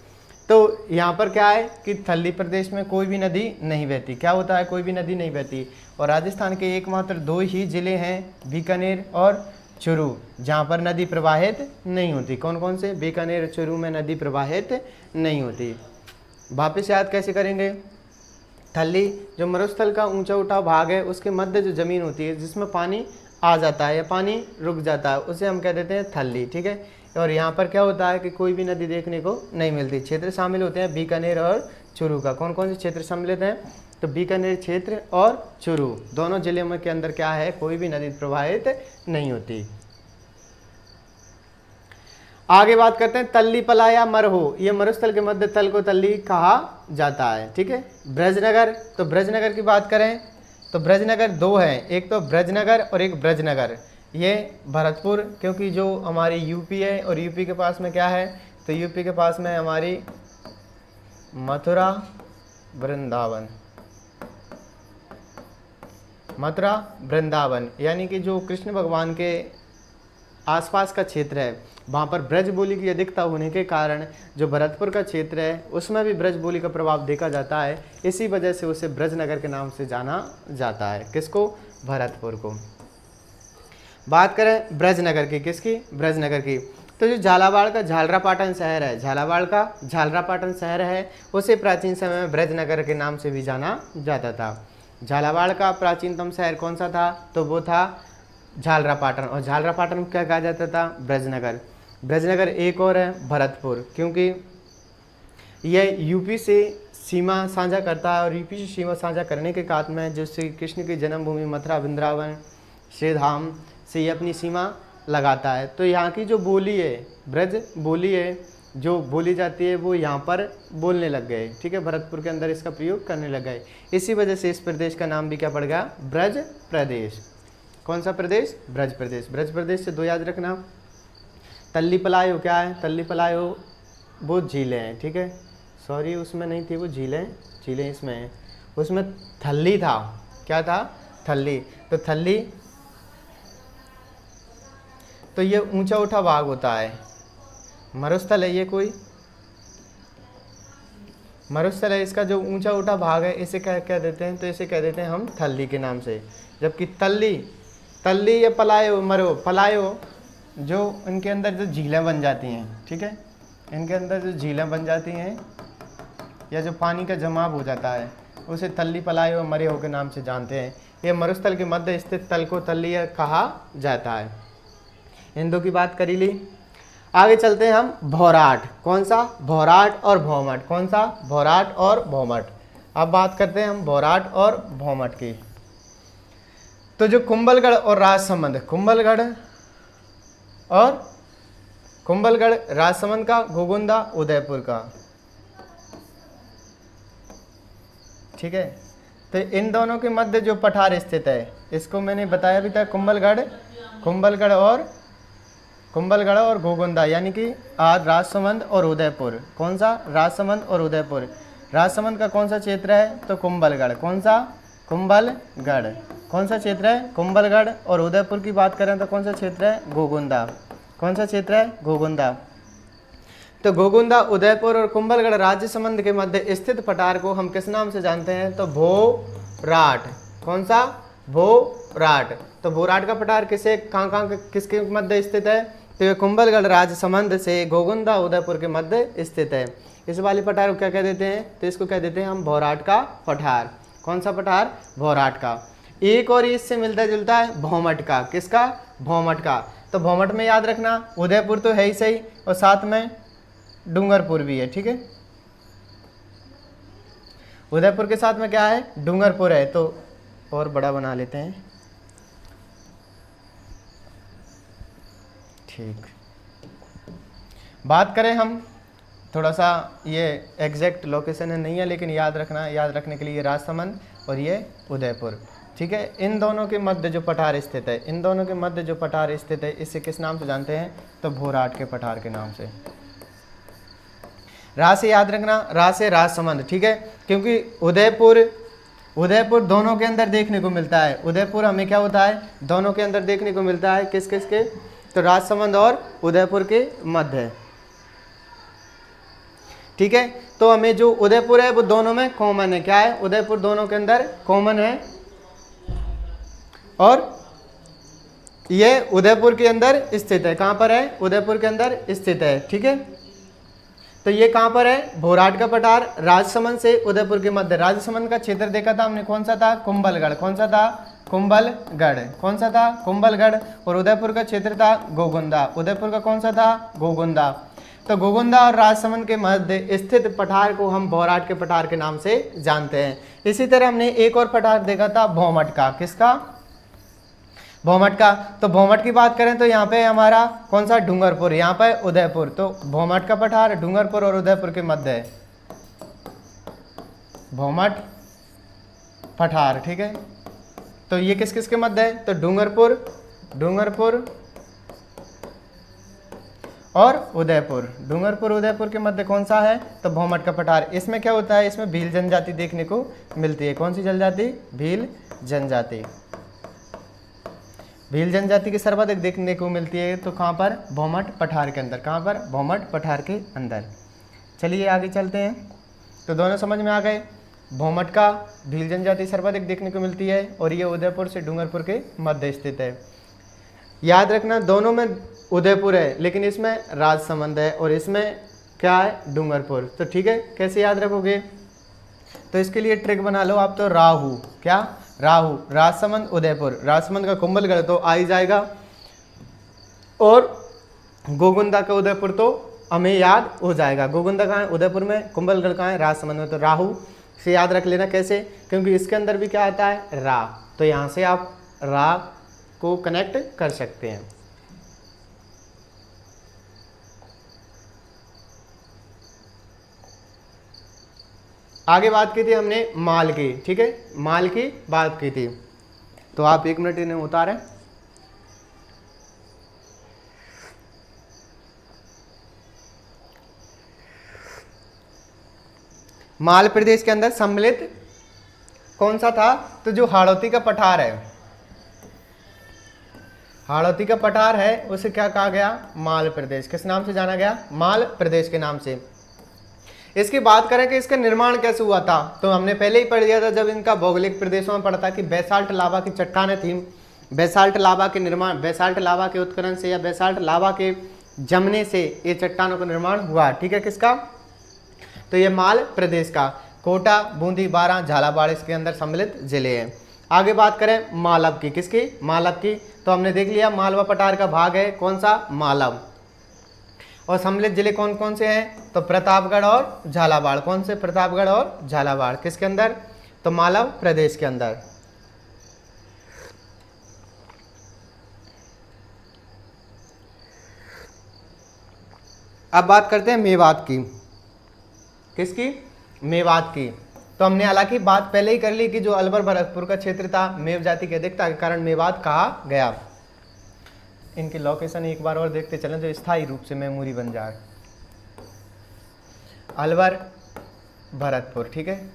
तो यहाँ पर क्या है कि थल्ली प्रदेश में कोई भी नदी नहीं बहती। क्या होता है? कोई भी नदी नहीं बहती। और राजस्थान के एकमात्र 2 ही जिले हैं, बीकानेर और चुरू, जहाँ पर नदी प्रवाहित नहीं होती। कौन कौन से? बीकानेर, चुरू में नदी प्रवाहित नहीं होती। वापिस याद कैसे करेंगे? थल्ली जो मरुस्थल का ऊंचा उठा भाग है, उसके मध्य जो जमीन होती है जिसमें पानी आ जाता है या पानी रुक जाता है, उसे हम कह देते हैं थल्ली। ठीक है, और यहाँ पर क्या होता है कि कोई भी नदी देखने को नहीं मिलती। क्षेत्र शामिल होते हैं बीकानेर और चुरू का। कौन कौन से क्षेत्र सम्मिलित हैं? तो बीकानेर क्षेत्र और चुरू दोनों जिले में के अंदर क्या है? कोई भी नदी प्रवाहित नहीं होती। आगे बात करते हैं तल्ली पला या मरहो। ये मरुस्थल के मध्य तल को तल्ली कहा जाता है। ठीक है, ब्रजनगर, तो ब्रजनगर की बात करें तो ब्रजनगर 2 हैं, एक तो ब्रजनगर और एक ब्रजनगर। ये भरतपुर, क्योंकि जो हमारी यूपी है और यूपी के पास में क्या है? तो यूपी के पास में हमारी मथुरा, वृंदावन, मथुरा, वृंदावन, यानी कि जो कृष्ण भगवान के आसपास का क्षेत्र है, वहाँ पर ब्रज बोली की अधिकता होने के कारण जो भरतपुर का क्षेत्र है उसमें भी ब्रज बोली का प्रभाव देखा जाता है। इसी वजह से उसे ब्रजनगर के नाम से जाना जाता है। किसको? भरतपुर को। बात करें ब्रजनगर की। किसकी? ब्रजनगर की। तो जो झालावाड़ का झालरापाटन शहर है, झालावाड़ का झालरापाटन शहर है, उसे प्राचीन समय में ब्रजनगर के नाम से भी जाना जाता था। झालावाड़ का प्राचीनतम शहर कौन सा था? तो वो था झालरापाटन। और झालरापाटन को क्या कहा जाता था? ब्रजनगर। ब्रजनगर एक और है भरतपुर, क्योंकि यह यूपी से सीमा साझा करता है और यूपी से सीमा साझा करने के कारण में जो श्री कृष्ण की जन्मभूमि मथुरा, वृंदावन, श्रीधाम से ये अपनी सीमा लगाता है। तो यहाँ की जो बोली है, ब्रज बोली है, जो बोली जाती है वो यहाँ पर बोलने लग गए, ठीक है, भरतपुर के अंदर इसका प्रयोग करने लग गए। इसी वजह से इस प्रदेश का नाम भी क्या पड़ गया, ब्रज प्रदेश। कौन सा प्रदेश, ब्रज प्रदेश। ब्रज प्रदेश से दो याद रखना, तल्ली पलायो क्या है, तल्ली पलायो वो झीलें हैं, ठीक है, सॉरी उसमें नहीं थी वो झीलें, झीलें इसमें हैं, उसमें थल्ली था, क्या था, थल्ली। तो थल्ली तो ये ऊंचा उठा भाग होता है, मरुस्थल है ये, कोई मरुस्थल है, इसका जो ऊंचा उठा भाग है इसे क्या कह देते हैं, तो इसे कह देते हैं हम थल्ली के नाम से। जबकि तल्ली, तल्ली या पलायो, मरो पलायो, जो इनके अंदर जो झीलें बन जाती हैं, ठीक है, इनके अंदर जो झीलें बन जाती हैं या जो पानी का जमाव हो जाता है उसे तल्ली पलायो मरे हो के नाम से जानते हैं। ये मरुस्थल के मध्य स्थित तल को तल्ली कहा जाता है। इन दो की बात करी ली। आगे चलते हैं हम भौराट। कौन सा, भौराट और भौमट। कौन सा, भौराट और भौमट। अब बात करते हैं हम भौराट और भौमट की। तो जो कुंभलगढ़ और राजसमंद, कुंभलगढ़ राजसमंद का, गोगुंदा उदयपुर का, ठीक है। तो इन दोनों के मध्य जो पठार स्थित है, इसको मैंने बताया भी था, कुंभलगढ़ और गोगुंदा, यानी कि आज राजसमंद और उदयपुर। कौन सा, राजसमंद और उदयपुर। राजसमंद का कौन सा क्षेत्र है, तो कुंभलगढ़। कौन सा, कुंभलगढ़। कौन सा क्षेत्र है, कुंभलगढ़। और उदयपुर की बात करें तो कौन सा क्षेत्र है, गोगुंदा। कौन सा क्षेत्र है, गोगुंदा। तो गोगुंदा, उदयपुर और कुंभलगढ़ राजसमंद के मध्य स्थित पठार को हम किस नाम से जानते हैं, तो भौराट। कौन सा, भौराट। तो भौराट का पठार कहाँ किसके मध्य स्थित है, तो ये कुंभलगढ़ राजसमंद से गोगुंदा उदयपुर के मध्य स्थित है। इस वाले पठार को क्या कह देते हैं, तो इसको कह देते हैं हम भौराट का पठार। कौन सा पठार, भौराट का। एक और इससे मिलता जुलता है भौमट का। किसका, भौमट का। तो भौमट में याद रखना उदयपुर तो है ही सही, और साथ में डूंगरपुर भी है, ठीक है। उदयपुर के साथ में क्या है, डूंगरपुर है। तो और बड़ा बना लेते हैं, ठीक। बात करें हम थोड़ा सा, ये एग्जैक्ट लोकेशन है नहीं है, लेकिन याद रखना, याद रखने के लिए ये राजसमंद और ये उदयपुर, ठीक है। इन दोनों के मध्य जो पठार स्थित है, इन दोनों के मध्य जो पठार स्थित है, इसे किस नाम से जानते हैं, तो भौराट के पठार के नाम से। रा से याद रखना, रा से राजसमंद, ठीक है, क्योंकि उदयपुर दोनों के अंदर देखने को मिलता है। उदयपुर हमें क्या होता है, दोनों के अंदर देखने को मिलता है। किस किस के, तो राजसमंद और उदयपुर के मध्य, ठीक है। तो हमें जो उदयपुर है वो दोनों में कॉमन है। क्या है, उदयपुर दोनों के अंदर कॉमन है, और ये उदयपुर के अंदर स्थित है। कहाँ पर है, उदयपुर के अंदर स्थित है, ठीक है। तो ये कहाँ पर है, भौराट का पठार राजसमंद से उदयपुर के मध्य। राजसमंद का क्षेत्र देखा था हमने, कौन सा था, कुंभलगढ़। कौन सा था, कुंभलगढ़। कौन सा था, कुंभलगढ़। और उदयपुर का क्षेत्र था गोगुंदा। उदयपुर का कौन सा था, गोगुंदा। तो गोगुंदा और राजसमंद के मध्य स्थित पठार को हम भौराट के पठार के नाम से जानते हैं। इसी तरह हमने एक और पठार देखा था भौमट का। किसका, भौमट का। तो भौमट की बात करें तो यहाँ पे हमारा कौन सा, डूंगरपुर। यहाँ पे उदयपुर। तो भौमट का पठार डूंगरपुर और उदयपुर के मध्य है, भौमट पठार, ठीक है। तो ये किस किस के मध्य है, तो डूंगरपुर और उदयपुर। डूंगरपुर उदयपुर के मध्य कौन सा है, तो भौमट का पठार। इसमें क्या होता है, इसमें भील जनजाति देखने को मिलती है। कौन सी जनजाति, भील जनजाति। भील जनजाति की सर्वाधिक देखने को मिलती है, तो कहाँ पर, भौमट पठार के अंदर। कहाँ पर, भौमट पठार के अंदर। चलिए आगे चलते हैं। तो दोनों समझ में आ गए, भौमट का भील जनजाति सर्वाधिक देखने को मिलती है, और ये उदयपुर से डूंगरपुर के मध्य स्थित है। याद रखना दोनों में उदयपुर है, लेकिन इसमें राजसमंद है और इसमें क्या है, डूंगरपुर। तो ठीक है, कैसे याद रखोगे, तो इसके लिए ट्रिक बना लो आप। तो राहु, क्या, राहु। राजसमंद उदयपुर, राजसमंद का कुंभलगढ़ तो आ ही जाएगा, और गोगुंदा का उदयपुर तो हमें याद हो जाएगा। गोगुंदा कहाँ है, उदयपुर में। कुंभलगढ़ कहाँ है, राजसमंद में। तो राहु से याद रख लेना। कैसे, क्योंकि इसके अंदर भी क्या आता है, रा। तो यहाँ से आप रा को कनेक्ट कर सकते हैं। आगे बात की थी हमने माल की, ठीक है, माल की बात की थी। तो आप 1 मिनट इन्हें उतारें। माल प्रदेश के अंदर सम्मिलित कौन सा था? तो जो हाड़ौती का पठार है, हाड़ौती का पठार है, उसे क्या कहा गया? माल प्रदेश। किस नाम से जाना गया? माल प्रदेश के नाम से। इसकी बात करें कि इसका निर्माण कैसे हुआ था, तो हमने पहले ही पढ़ लिया था जब इनका भौगोलिक प्रदेशों में पढ़ा था कि बेसाल्ट लावा की चट्टानें थी। बेसाल्ट लावा के निर्माण, बेसाल्ट लावा के उत्खनन से या बेसाल्ट लावा के जमने से ये चट्टानों का निर्माण हुआ, ठीक है। किसका? तो ये माल प्रदेश का। कोटा, बूंदी, बारां, झालावाड़ इसके अंदर सम्मिलित जिले हैं। आगे बात करें मालव की, किसकी? मालव की। तो हमने देख लिया मालवा पठार का भाग है कौन सा? मालव। और सम्मिलित जिले कौन कौन से हैं? तो प्रतापगढ़ और झालावाड़। कौन से? प्रतापगढ़ और झालावाड़। किसके अंदर? तो मालव प्रदेश के अंदर। अब बात करते हैं मेवात की। किसकी? मेवात की। तो हमने हालांकि बात पहले ही कर ली कि जो अलवर भरतपुर का क्षेत्र था, मेव जाति की अधिकता के कारण मेवात कहा गया। इनकी लोकेशन एक बार और देखते चलें जो स्थायी रूप से मेमोरी बन जाए। अलवर भरतपुर, ठीक है।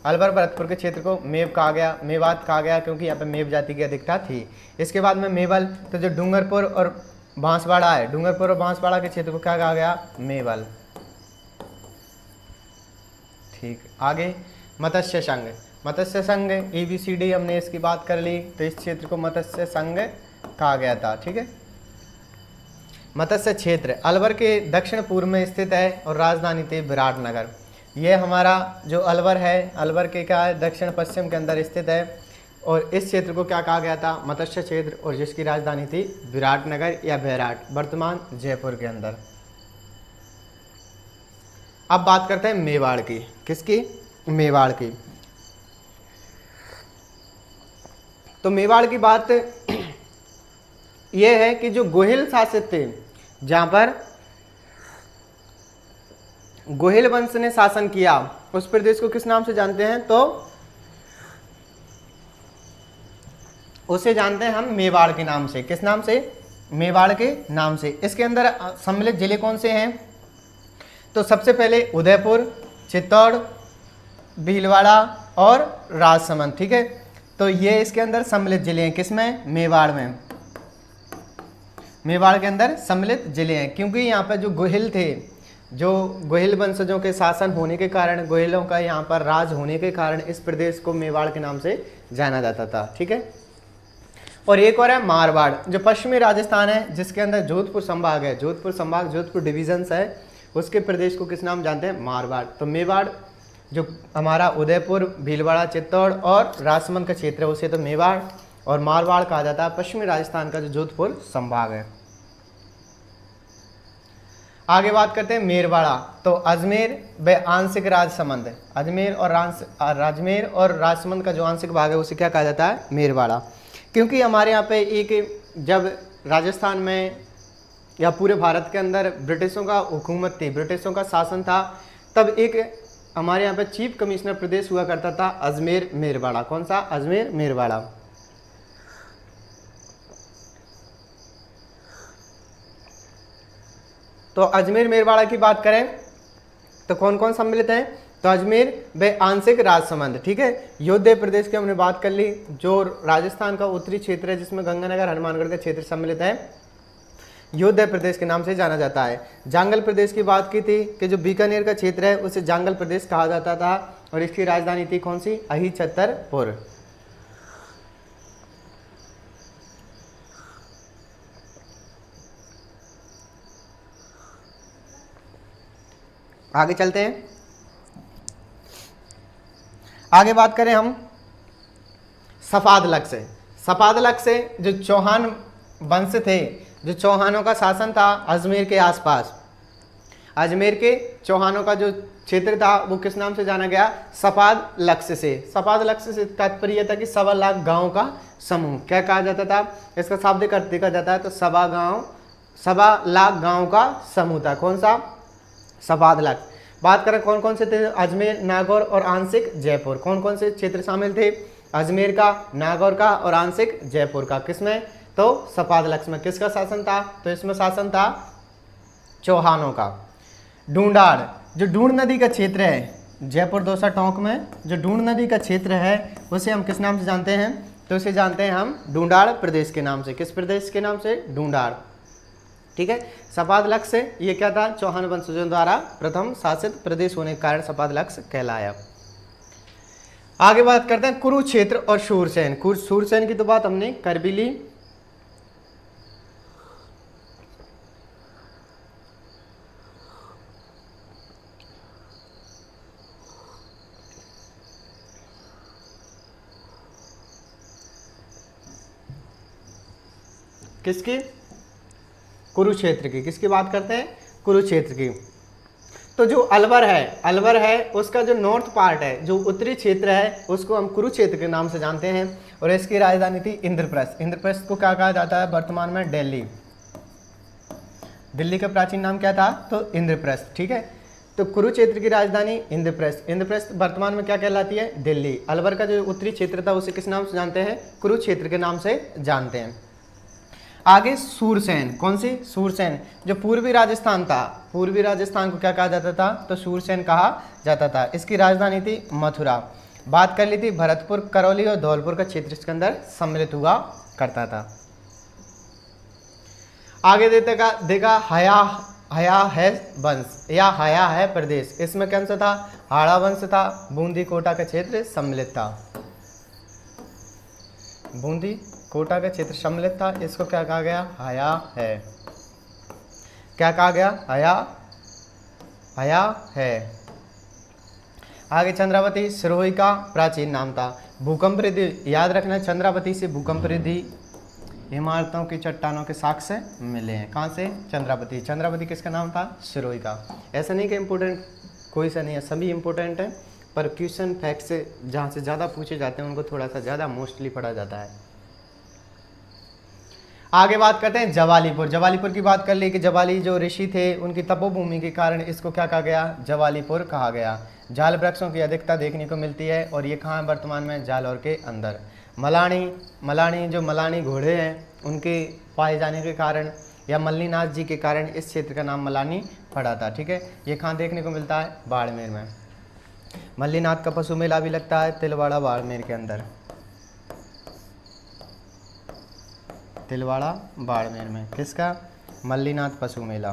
अलवर भरतपुर के क्षेत्र को मेव कहा गया, मेवात कहा गया क्योंकि यहाँ पे मेव जाति की अधिकता थी। इसके बाद में मेवल, तो जो डूंगरपुर और बांसवाड़ा है, डूंगरपुर और बांसवाड़ा के क्षेत्र को क्या कहा गया? मेवल। ठीक। आगे मत्स्य संघ। मत्स्य संघ ABCD हमने इसकी बात कर ली, तो इस क्षेत्र को मत्स्य संघ कहा गया था, ठीक है। मत्स्य क्षेत्र अलवर के दक्षिण पूर्व में स्थित है और राजधानी थी विराटनगर। यह हमारा जो अलवर है, अलवर के क्या है? दक्षिण पश्चिम के अंदर स्थित है और इस क्षेत्र को क्या कहा गया था? मत्स्य क्षेत्र, और जिसकी राजधानी थी विराटनगर या बैराट, वर्तमान जयपुर के अंदर। अब बात करते हैं मेवाड़ की। किसकी? मेवाड़ की। तो मेवाड़ की बात यह है कि जो गोहिल शासित थे, जहां पर गोहिल वंश ने शासन किया, उस प्रदेश को किस नाम से जानते हैं? तो उसे जानते हैं हम मेवाड़ के नाम से। किस नाम से? मेवाड़ के नाम से। इसके अंदर सम्मिलित जिले कौन से हैं? तो सबसे पहले उदयपुर, चित्तौड़, भीलवाड़ा और राजसमंद, ठीक है। तो ये इसके अंदर सम्मिलित जिले हैं। किसमें? मेवाड़ में। मेवाड़ के अंदर सम्मिलित जिले हैं क्योंकि यहाँ पर जो गोहिल थे, जो गोहिल वंशजों के शासन होने के कारण, गोहिलों का यहाँ पर राज होने के कारण इस प्रदेश को मेवाड़ के नाम से जाना जाता था, ठीक है। और एक और है मारवाड़, जो पश्चिमी राजस्थान है, जिसके अंदर जोधपुर संभाग है, जोधपुर संभाग, जोधपुर डिविजन्स है, उसके प्रदेश को किस नाम जानते हैं? मारवाड़। तो मेवाड़ जो हमारा उदयपुर, भीलवाड़ा, चित्तौड़ और राजसमंद का क्षेत्र है उसे तो मेवाड़, और मारवाड़ कहा जाता है पश्चिमी राजस्थान का जो जोधपुर संभाग है। आगे बात करते हैं मेरवाड़ा। तो अजमेर व आंशिक राजसमंद, अजमेर और राजसमंद का जो आंशिक भाग है उसे क्या कहा जाता है? मेरवाड़ा। क्योंकि हमारे यहाँ पे एक, जब राजस्थान में या पूरे भारत के अंदर ब्रिटिशों का हुकूमत थी, ब्रिटिशों का शासन था, तब एक हमारे यहाँ पे चीफ कमिश्नर प्रदेश हुआ करता था अजमेर मेरवाड़ा। कौन सा? अजमेर मेरवाड़ा। तो अजमेर मेरवाड़ा की बात करें तो कौन कौन सम्मिलित हैं? तो अजमेर व आंशिक राजसमंद, ठीक है। योध्या प्रदेश की हमने बात कर ली, जो राजस्थान का उत्तरी क्षेत्र है जिसमें गंगानगर, हनुमानगढ़ का क्षेत्र सम्मिलित है, योध्या प्रदेश के नाम से जाना जाता है। जांगल प्रदेश की बात की थी कि जो बीकानेर का क्षेत्र है उसे जांगल प्रदेश कहा जाता था और इसकी राजधानी थी कौन सी? अहिछत्रपुर। आगे चलते हैं। आगे बात करें हम सफादलक से। सफादलक से जो चौहान वंश थे, जो चौहानों का शासन था अजमेर के आसपास, अजमेर के चौहानों का जो क्षेत्र था वो किस नाम से जाना गया? सफाद लक्ष्य से। सफाद लक्ष्य से तात्पर्य था कि 1.25 लाख गाँव का समूह। क्या कहा जाता था? इसका शाब्दिक अर्थ देखा जाता है तो 1.25 लाख गाँव का समूह था। कौन सा? सफाद लक्ष्य। बात करें कौन कौन से थे, अजमेर, नागौर और आंशिक जयपुर। कौन कौन से क्षेत्र शामिल थे, अजमेर का, नागौर का और आंशिक जयपुर का। किसमें, तो सपादलक्ष में। किसका शासन था, तो इसमें शासन था चौहानों का। ढूंढाड़, जो ढूंढ नदी का क्षेत्र है जयपुर दौसा टोंक में, जो ढूंढ नदी का क्षेत्र है उसे हम किस नाम से जानते हैं, तो उसे जानते हैं हम ढूंढाड़ प्रदेश के नाम से। किस प्रदेश के नाम से, ढूंढाड़। ठीक है, सपादलक्ष से ये क्या था, चौहान वंशजों द्वारा प्रथम शासित प्रदेश होने के कारण सपादलक्ष कहलाया। आगे बात करते हैं कुरुक्षेत्र और शूरसेन। शूरसेन की तो बात हमने कर भी ली। किसकी, कुरुक्षेत्र की। किसकी बात करते हैं, कुरुक्षेत्र की। तो जो अलवर है उसका जो नॉर्थ पार्ट है, जो उत्तरी क्षेत्र है उसको हम कुरुक्षेत्र के नाम से जानते हैं। और इसकी राजधानी थी इंद्रप्रस्थ। इंद्रप्रस्थ को क्या कहा जाता है वर्तमान में, दिल्ली। दिल्ली का प्राचीन नाम क्या था, तो इंद्रप्रस्थ। ठीक है, तो कुरुक्षेत्र की राजधानी इंद्रप्रस्थ। इंद्रप्रस्थ वर्तमान में क्या कहलाती है, दिल्ली। अलवर का जो उत्तरी क्षेत्र था उसे किस नाम से जानते हैं, कुरुक्षेत्र के नाम से जानते हैं। आगे सूरसेन। कौन सी, सूरसेन, जो पूर्वी राजस्थान था। पूर्वी राजस्थान को क्या कहा जाता था, तो सूरसेन कहा जाता था। इसकी राजधानी थी मथुरा। बात कर ली थी भरतपुर, करौली और धौलपुर का क्षेत्र इसके अंदर सम्मिलित हुआ करता था। आगे देखा हया है वंश या हया है प्रदेश। इसमें कौन सा था, हाड़ा वंश था। बूंदी कोटा का क्षेत्र सम्मिलित था। बूंदी कोटा का क्षेत्र सम्मिलित था। इसको क्या कहा गया, हया है। क्या कहा गया, हया है। आगे चंद्रावती सिरोही का प्राचीन नाम था। भूकंप रिद्धि, याद रखना चंद्रावती से भूकंप रिद्धि इमारतों की चट्टानों के साक्ष्य मिले हैं। कहाँ से, चंद्रावती। चंद्रावती किसका नाम था, सिरोही का। ऐसा नहीं कि इम्पोर्टेंट कोई सा नहीं है, सभी इम्पोर्टेंट है, पर क्वेश्चन फैक्ट से जहाँ से ज़्यादा पूछे जाते हैं उनको थोड़ा सा ज़्यादा मोस्टली पढ़ा जाता है। आगे बात करते हैं जवालीपुर। जवालीपुर की बात कर ली कि जवाली जो ऋषि थे उनकी तपोभूमि के कारण इसको क्या कहा गया, जवालीपुर कहा गया। जाल वृक्षों की अधिकता देखने को मिलती है और ये कहाँ है वर्तमान में, जालौर के अंदर। मलानी जो मलानी घोड़े हैं उनके पाए जाने के कारण या मल्लीनाथ जी के कारण इस क्षेत्र का नाम मलानी पड़ा था। ठीक है, ये कहाँ देखने को मिलता है, बाड़मेर में। मल्लीनाथ का पशु मेला भी लगता है तिलवाड़ा बाड़मेर के अंदर। तिलवाड़ा बाड़मेर में किसका, मल्लीनाथ पशु मेला।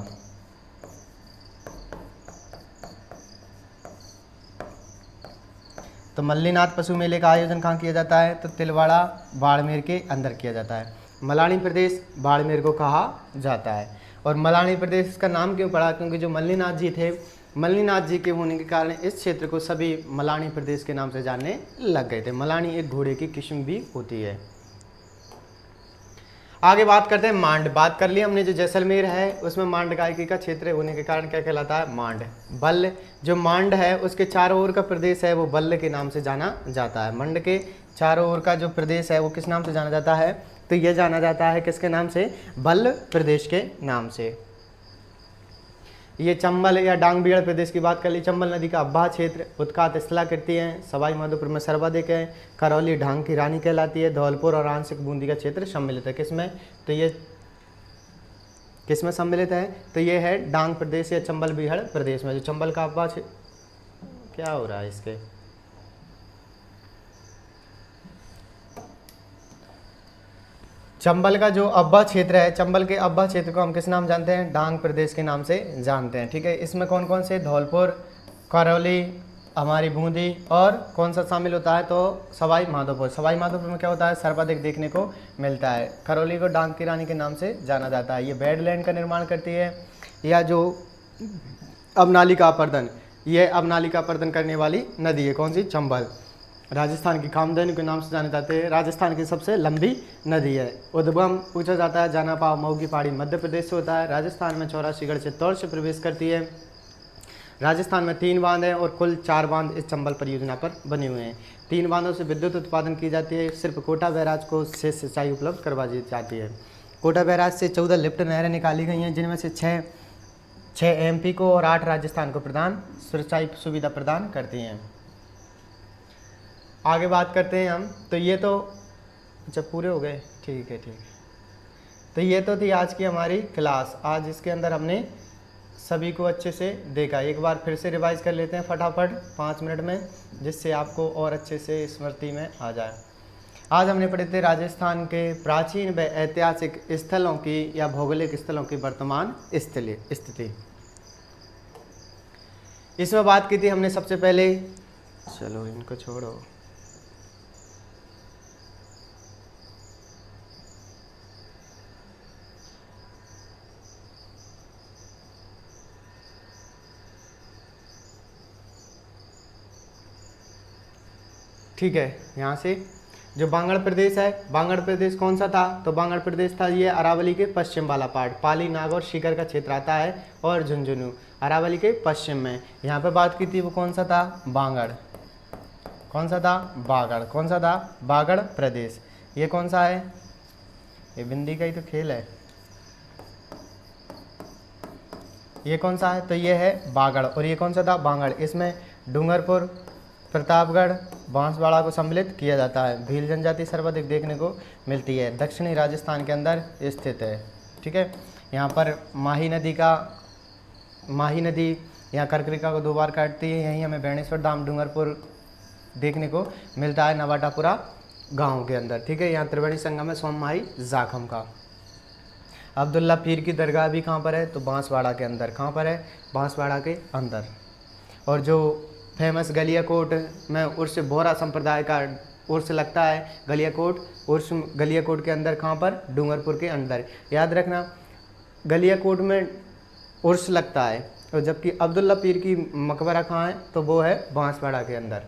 तो मल्लीनाथ पशु मेले का आयोजन कहाँ किया जाता है, तो तिलवाड़ा बाड़मेर के अंदर किया जाता है। मलानी प्रदेश बाड़मेर को कहा जाता है। और मलानी प्रदेश का नाम क्यों पड़ा, क्योंकि जो मल्लीनाथ जी थे, मल्लीनाथ जी के होने के कारण इस क्षेत्र को सभी मलानी प्रदेश के नाम से जानने लग गए थे। मलानी एक घोड़े की किस्म भी होती है। आगे बात करते हैं मांड। बात कर ली हमने, जो जैसलमेर है उसमें मांड गायकी का क्षेत्र होने के कारण क्या कहलाता है, मांड। बल्ल, जो मांड है उसके चारों ओर का प्रदेश है वो बल्ल के नाम से जाना जाता है। मंड के चारों ओर का जो प्रदेश है वो किस नाम से जाना जाता है, तो यह जाना जाता है किसके नाम से, बल्ल प्रदेश के नाम से। ये चंबल या डांग-बिगड़ प्रदेश की बात कर ली। चंबल नदी का अब्बा क्षेत्र, उत्कात स्थलाकृति है, सवाई माधोपुर में सर्वाधिक है। करौली ढांग की रानी कहलाती है। धौलपुर और आंशिक बूंदी का क्षेत्र सम्मिलित है किसमें, तो ये किसमें सम्मिलित है, तो ये है डांग प्रदेश या चंबल बिगड़ प्रदेश में। जो चंबल का अब्बा क्या हो रहा है इसके, चंबल का जो अब्बा क्षेत्र है, चंबल के अब्बा क्षेत्र को हम किस नाम जानते हैं, डांग प्रदेश के नाम से जानते हैं। ठीक है, इसमें कौन कौन से, धौलपुर, करौली, हमारी बूंदी और कौन सा शामिल होता है, तो सवाई माधोपुर। सवाई माधोपुर में क्या होता है, सर्वाधिक देखने को मिलता है। करौली को डांग की रानी के नाम से जाना जाता है। ये बेडलैंड का निर्माण करती है, या जो अबनालिका अपर्दन, ये अबनालिका अपर्दन करने वाली नदी है कौन सी, चंबल। राजस्थान की कामधेनु के नाम से जाने जाते हैं। राजस्थान की सबसे लंबी नदी है। उद्गम पूछा जाता है, जानापाव मऊ की पहाड़ी मध्य प्रदेश से होता है। राजस्थान में 84 गढ़ से तौर से प्रवेश करती है। राजस्थान में 3 बांध हैं और कुल 4 बांध इस चंबल परियोजना पर बने हुए हैं। 3 बांधों से विद्युत उत्पादन की जाती है। सिर्फ कोटा बैराज को से सिंचाई उपलब्ध करवा दी जाती है। कोटा बैराज से 14 लिफ्ट नहरें निकाली गई हैं, जिनमें से 6 6 एमपी को और 8 राजस्थान को प्रदान सुरक्षा सुविधा प्रदान करती हैं। आगे बात करते हैं हम, तो ये तो जब पूरे हो गए, ठीक है। तो ये तो थी आज की हमारी क्लास। आज इसके अंदर हमने सभी को अच्छे से देखा। एक बार फिर से रिवाइज कर लेते हैं फटाफट 5 मिनट में, जिससे आपको और अच्छे से स्मृति में आ जाए। आज हमने पढ़े थे राजस्थान के प्राचीन व ऐतिहासिक स्थलों की या भौगोलिक स्थलों की वर्तमान स्थिति। इसमें बात की थी हमने सबसे पहले, चलो इनको छोड़ो, ठीक है। यहाँ से जो बांगड़ प्रदेश है, बांगड़ प्रदेश कौन सा था, तो बांगड़ प्रदेश था ये अरावली के पश्चिम वाला पार्ट, पाली, नाग और सीकर का क्षेत्र आता है, और झुंझुनू अरावली के पश्चिम में। यहाँ पे बात की थी वो कौन सा था, बांगड़। कौन सा था, बागड़। कौन सा था, बागड़ प्रदेश। ये कौन सा है, ये बिंदी का ही तो खेल है। ये कौन सा है, तो ये है बागड़। और ये कौन सा था, बांगड़। इसमें डूंगरपुर, प्रतापगढ़, बांसवाड़ा को सम्मिलित किया जाता है। भील जनजाति सर्वाधिक देखने को मिलती है, दक्षिणी राजस्थान के अंदर स्थित है। ठीक है। यहाँ पर माही नदी यहाँ कर्करिका को 2 बार काटती है। यहीं हमें बेणेश्वर धाम, डूंगरपुर देखने को मिलता है, नवाटापुरा गांव के अंदर। ठीक है। यहाँ त्रिवेणी संगम है, सोममाही जाखम का। अब्दुल्ला पीर की दरगाह भी कहाँ पर है, तो बांसवाड़ा के अंदर। कहाँ पर है, बांसवाड़ा के अंदर। और जो फेमस गलियाकोट में उर्स बोहरा संप्रदाय का उर्स लगता है, गलियाकोट उर्स गलियाकोट के अंदर कहाँ पर, डूंगरपुर के अंदर। याद रखना, गलियाकोट में उर्स लगता है, और जबकि अब्दुल्ला पीर की मकबरा कहाँ है, तो वो है बांसवाड़ा के अंदर।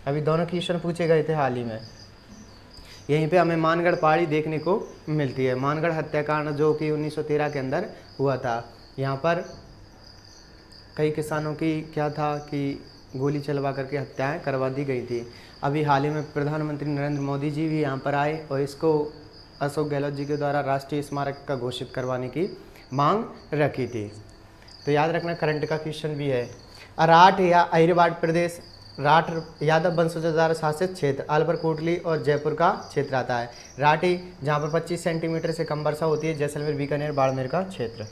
अभी दोनों क्वेश्चन पूछे गए थे हाल ही में। यहीं पे हमें मानगढ़ पहाड़ी देखने को मिलती है। मानगढ़ हत्याकांड जो कि 1913 के अंदर हुआ था। यहाँ पर कई किसानों की क्या था कि गोली चलवा करके हत्याएं करवा दी गई थी। अभी हाल ही में प्रधानमंत्री नरेंद्र मोदी जी भी यहाँ पर आए और इसको अशोक गहलोत जी के द्वारा राष्ट्रीय स्मारक का घोषित करवाने की मांग रखी थी। तो याद रखना, करंट का क्वेश्चन भी है। राठ या अहिरवाड़ प्रदेश, राठ यादव वंशजों द्वारा शासित क्षेत्र, अलवर, कोटली और जयपुर का क्षेत्र आता है। राठी जहाँ पर 25 सेंटीमीटर से कम वर्षा होती है, जैसलमेर, बीकानेर, बाड़मेर का क्षेत्र।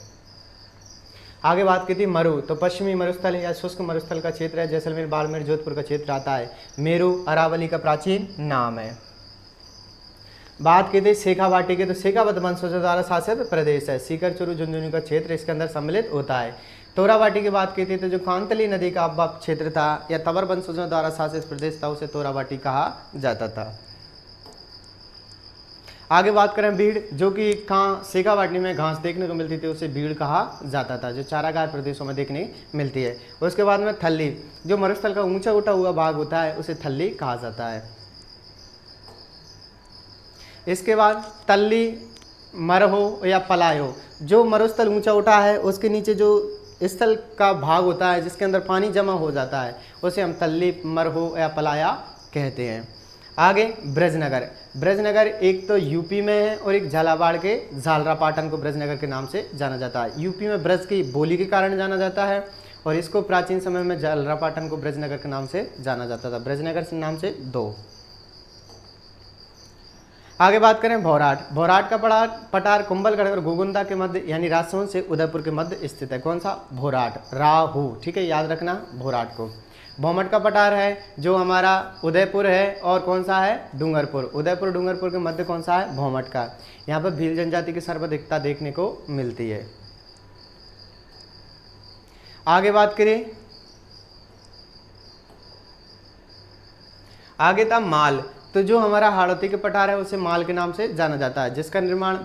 आगे बात की थी मरु, तो पश्चिमी मरुस्थल या शुष्क मरुस्थल का क्षेत्र है, जैसलमेर, बाड़मेर, जोधपुर का क्षेत्र आता है। मेरु अरावली का प्राचीन नाम है। बात की थी शेखावाटी की, तो शेखावत वंशजों द्वारा शासित प्रदेश है, सीकर, चुरू, झुंझुनू का क्षेत्र इसके अंदर सम्मिलित होता है। तोरावाटी की बात की थी, तो जो कांतली नदी का अववाह क्षेत्र था या तवर वंशजों द्वारा शासित प्रदेश था, उसे तोरावाटी कहा जाता था। आगे बात करें भीड़, जो कि कहाँ शेखावाटी में घास देखने को मिलती थी, उसे भीड़ कहा जाता था, जो चारागाह प्रदेशों में देखने मिलती है। उसके बाद में थल्ली, जो मरुस्थल का ऊंचा उठा हुआ भाग होता है, उसे थल्ली कहा जाता है। इसके बाद तल्ली, मरहो या पलायो, जो मरुस्थल ऊंचा उठा है उसके नीचे जो स्थल का भाग होता है जिसके अंदर पानी जमा हो जाता है, उसे हम तल्ली, मरहो या पलाया कहते हैं। आगे ब्रजनगर, ब्रजनगर एक तो यूपी में है और एक झालावाड़ के झालरापाटन को ब्रजनगर के नाम से जाना जाता है। यूपी में ब्रज की बोली के कारण जाना जाता है, और इसको प्राचीन समय में झालरापाटन को ब्रजनगर के नाम से जाना जाता था। ब्रजनगर से नाम से 2। आगे बात करें भौराट, भौराट का पठार कुंभलगढ़ और गोगुंदा के मध्य यानी राजसमंद से उदयपुर के मध्य स्थित है। कौन सा, भौराट, राहु। ठीक है, याद रखना भौराट को। भौमट का पठार है जो हमारा उदयपुर है, और कौन सा है, डूंगरपुर। उदयपुर डूंगरपुर के मध्य कौन सा है, भौमट का। यहाँ पर भील जनजाति की सर्वाधिकता देखने को मिलती है। आगे बात करें, आगे था माल, तो जो हमारा हाड़ौती के पठार है उसे माल के नाम से जाना जाता है, जिसका निर्माण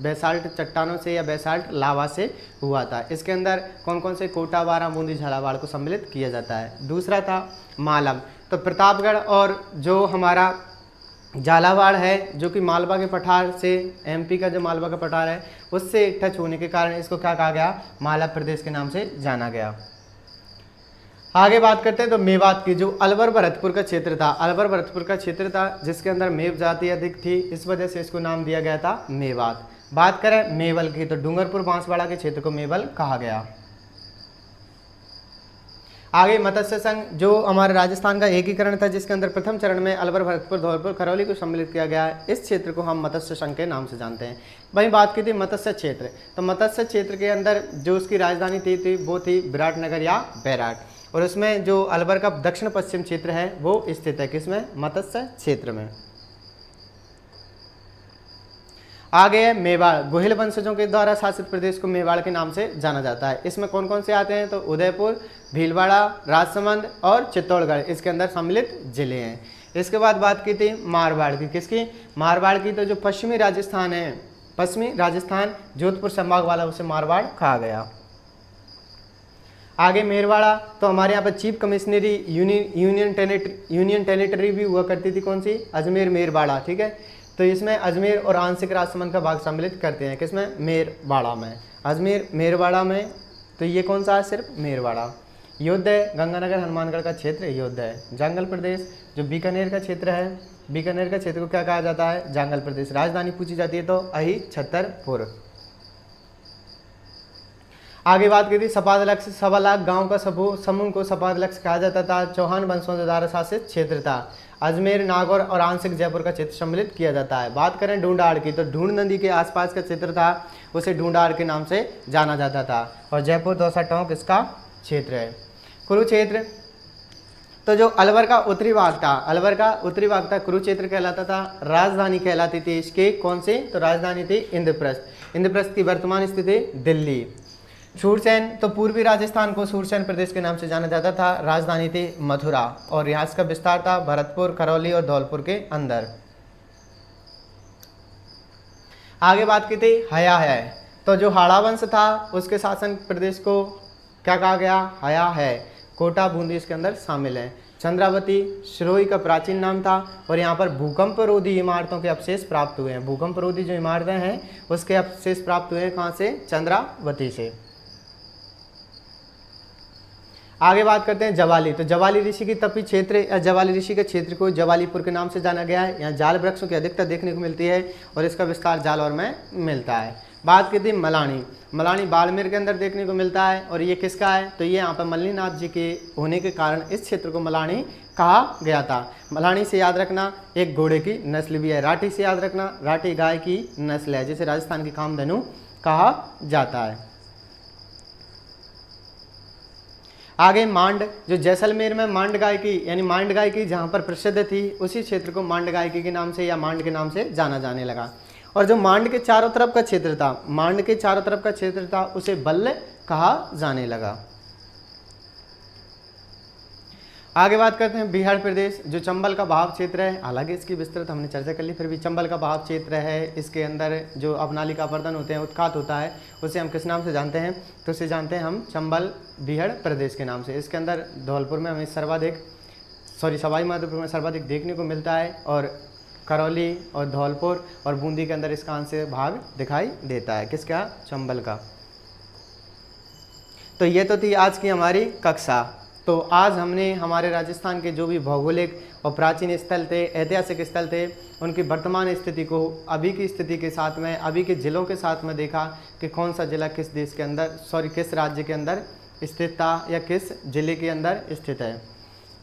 बेसाल्ट चट्टानों से या बेसाल्ट लावा से हुआ था। इसके अंदर कौन कौन से कोटा, बारां, बूंदी, झालावाड़ को सम्मिलित किया जाता है। दूसरा था मालम, तो प्रतापगढ़ और जो हमारा झालावाड़ है, जो कि मालवा के पठार से, एमपी का जो मालवा का पठार है उससे टच होने के कारण इसको क्या कहा गया, मालवा प्रदेश के नाम से जाना गया। आगे बात करते हैं तो मेवात की, जो अलवर भरतपुर का क्षेत्र था, अलवर भरतपुर का क्षेत्र था जिसके अंदर मेव जाति अधिक थी, इस वजह से इसको नाम दिया गया था मेवात। बात करें मेवल की तो डूंगरपुर बांसवाड़ा के क्षेत्र को मेवल कहा गया। आगे मत्स्य संघ, जो हमारे राजस्थान का एकीकरण था जिसके अंदर प्रथम चरण में अलवर भरतपुर धौलपुर करौली को सम्मिलित किया गया है, इस क्षेत्र को हम मत्स्य संघ के नाम से जानते हैं। वहीं बात की थी मत्स्य क्षेत्र, तो मत्स्य क्षेत्र के अंदर जो उसकी राजधानी थी वो थी विराटनगर या बैराट, और उसमें जो अलवर का दक्षिण पश्चिम क्षेत्र है वो स्थित है किसमें, मत्स्य क्षेत्र में। आगे है मेवाड़, गोहिल वंशजों के द्वारा शासित प्रदेश को मेवाड़ के नाम से जाना जाता है। इसमें कौन कौन से आते हैं तो उदयपुर, भीलवाड़ा, राजसमंद और चित्तौड़गढ़ इसके अंदर सम्मिलित जिले हैं। इसके बाद बात की थी मारवाड़ की, किसकी, मारवाड़ की, तो जो पश्चिमी राजस्थान है, पश्चिमी राजस्थान जोधपुर संभाग वाला उसे मारवाड़ कहा गया। आगे मेरवाड़ा, तो हमारे यहाँ पर चीफ कमिश्नरी यूनियन टेरिटरी भी हुआ करती थी, कौन सी, अजमेर मेरवाड़ा, ठीक है। तो इसमें अजमेर और आंशिक राजसमंद का भाग सम्मिलित करते हैं किसमें, मेरवाड़ा में, अजमेर मेरवाड़ा में, तो ये कौन सा है, सिर्फ मेरवाड़ा। योद्ध है, गंगानगर हनुमानगढ़ का क्षेत्र योद्ध है। जांगल प्रदेश, जो बीकानेर का क्षेत्र है, बीकानेर का क्षेत्र को क्या कहा जाता है, जांगल प्रदेश। राजधानी पूछी जाती है तो अही छतरपुर। आगे बात की थी सपादलक्ष्य, 1.25 लाख गांव का समूह को सपादलक्ष्य कहा जाता था। चौहान वंशों द्वारा शासित क्षेत्र था। अजमेर, नागौर और आंशिक जयपुर का क्षेत्र सम्मिलित किया जाता है। बात करें ढूंढाड़ की, तो ढूंढ नदी के आसपास का क्षेत्र था उसे ढूंढाड़ के नाम से जाना जाता था, और जयपुर दौसा टोंक इसका क्षेत्र है। कुरुक्षेत्र, तो जो अलवर का उत्तरी भाग था, अलवर का उत्तरी भाग था, कुरुक्षेत्र कहलाता था। राजधानी कहलाती थी इसके कौन सी, तो राजधानी थी इंद्रप्रस्थ। इंद्रप्रस्थ की वर्तमान स्थिति दिल्ली। सूरसेन, तो पूर्वी राजस्थान को सूरसेन प्रदेश के नाम से जाना जाता था। राजधानी थी मथुरा, और यहाँ इसका विस्तार था भरतपुर, करौली और धौलपुर के अंदर। आगे बात की थी हया है, तो जो हाड़ा वंश था उसके शासन प्रदेश को क्या कहा गया, हया है। कोटा, बूंदी इसके अंदर शामिल है। चंद्रावती सिरोही का प्राचीन नाम था, और यहाँ पर भूकंप रोधी इमारतों के अवशेष प्राप्त हुए हैं। भूकंप रोधी जो इमारतें हैं उसके अवशेष प्राप्त हुए हैं कहाँ से, चंद्रावती से। आगे बात करते हैं जवाली, तो जवाली ऋषि की तपी क्षेत्र या जवाली ऋषि के क्षेत्र को जवालीपुर के नाम से जाना गया है। यहाँ जाल वृक्षों की अधिकता देखने को मिलती है, और इसका विस्तार जालौर में मिलता है। बात की थी मलानी, मलानी बाड़मेर के अंदर देखने को मिलता है, और ये किसका है, तो ये यहाँ पर मल्लीनाथ जी के होने के कारण इस क्षेत्र को मलानी कहा गया था। मलानी से याद रखना एक घोड़े की नस्ल भी है। राठी से याद रखना राठी गाय की नस्ल है, जिसे राजस्थान की कामधेनु कहा जाता है। आगे मांड, जो जैसलमेर में मांड गायकी यानी मांड गायकी जहाँ पर प्रसिद्ध थी, उसी क्षेत्र को मांड गायकी के नाम से या मांड के नाम से जाना जाने लगा। और जो मांड के चारों तरफ का क्षेत्र था, मांड के चारों तरफ का क्षेत्र था, उसे बल्ल कहा जाने लगा। आगे बात करते हैं बिहार प्रदेश, जो चंबल का भाव क्षेत्र है। हालांकि इसकी विस्तृत हमने चर्चा कर ली, फिर भी चंबल का भाव क्षेत्र है। इसके अंदर जो अपनाली का अपर्दन होते हैं, उत्खात होता है, उसे हम किस नाम से जानते हैं, तो उसे जानते हैं हम चंबल बिहार प्रदेश के नाम से। इसके अंदर धौलपुर में हमें सवाई माधोपुर में सर्वाधिक देखने को मिलता है, और करौली और धौलपुर और बूंदी के अंदर इसका अंश भाग दिखाई देता है। किसका, चंबल का। तो ये तो थी आज की हमारी कक्षा। तो आज हमने हमारे राजस्थान के जो भी भौगोलिक और प्राचीन स्थल थे, ऐतिहासिक स्थल थे, उनकी वर्तमान स्थिति को अभी की स्थिति के साथ में, अभी के ज़िलों के साथ में देखा कि कौन सा ज़िला किस देश के अंदर किस राज्य के अंदर स्थित था या किस ज़िले के अंदर स्थित है।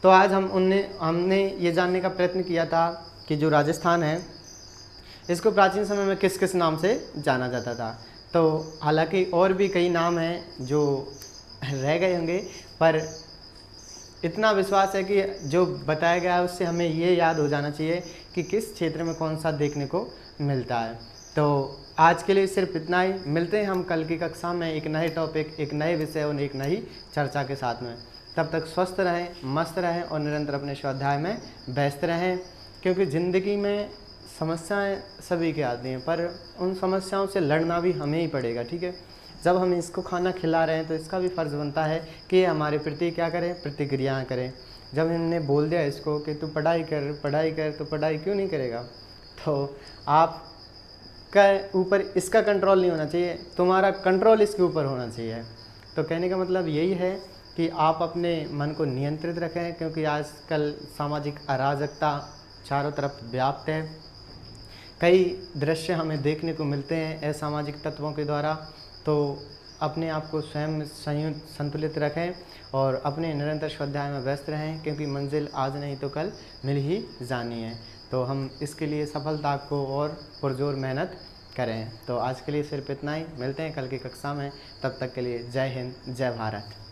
तो आज हमने ये जानने का प्रयत्न किया था कि जो राजस्थान है इसको प्राचीन समय में किस किस नाम से जाना जाता था। तो हालांकि और भी कई नाम हैं जो रह गए होंगे, पर इतना विश्वास है कि जो बताया गया है उससे हमें ये याद हो जाना चाहिए कि किस क्षेत्र में कौन सा देखने को मिलता है। तो आज के लिए सिर्फ इतना ही। मिलते हैं हम कल की कक्षा में एक नए टॉपिक, एक नए विषय और एक नई चर्चा के साथ में। तब तक स्वस्थ रहें, मस्त रहें और निरंतर अपने स्वाध्याय में व्यस्त रहें, क्योंकि ज़िंदगी में समस्याएं सभी के आती हैं, पर उन समस्याओं से लड़ना भी हमें ही पड़ेगा। ठीक है, जब हम इसको खाना खिला रहे हैं तो इसका भी फ़र्ज़ बनता है कि हमारे प्रति क्या करें, प्रतिक्रियाएं करें। जब हमने बोल दिया इसको कि तू पढ़ाई कर, तो पढ़ाई क्यों नहीं करेगा? तो आपका ऊपर इसका कंट्रोल नहीं होना चाहिए, तुम्हारा कंट्रोल इसके ऊपर होना चाहिए। तो कहने का मतलब यही है कि आप अपने मन को नियंत्रित रखें, क्योंकि आजकल सामाजिक अराजकता चारों तरफ व्याप्त है। कई दृश्य हमें देखने को मिलते हैं असामाजिक तत्वों के द्वारा। तो अपने आप को स्वयं संतुलित रखें और अपने निरंतर स्वाध्याय में व्यस्त रहें, क्योंकि मंजिल आज नहीं तो कल मिल ही जानी है। तो हम इसके लिए सफलता को और पुरजोर मेहनत करें। तो आज के लिए सिर्फ इतना ही, मिलते हैं कल की कक्षा में। तब तक के लिए जय हिंद, जय भारत।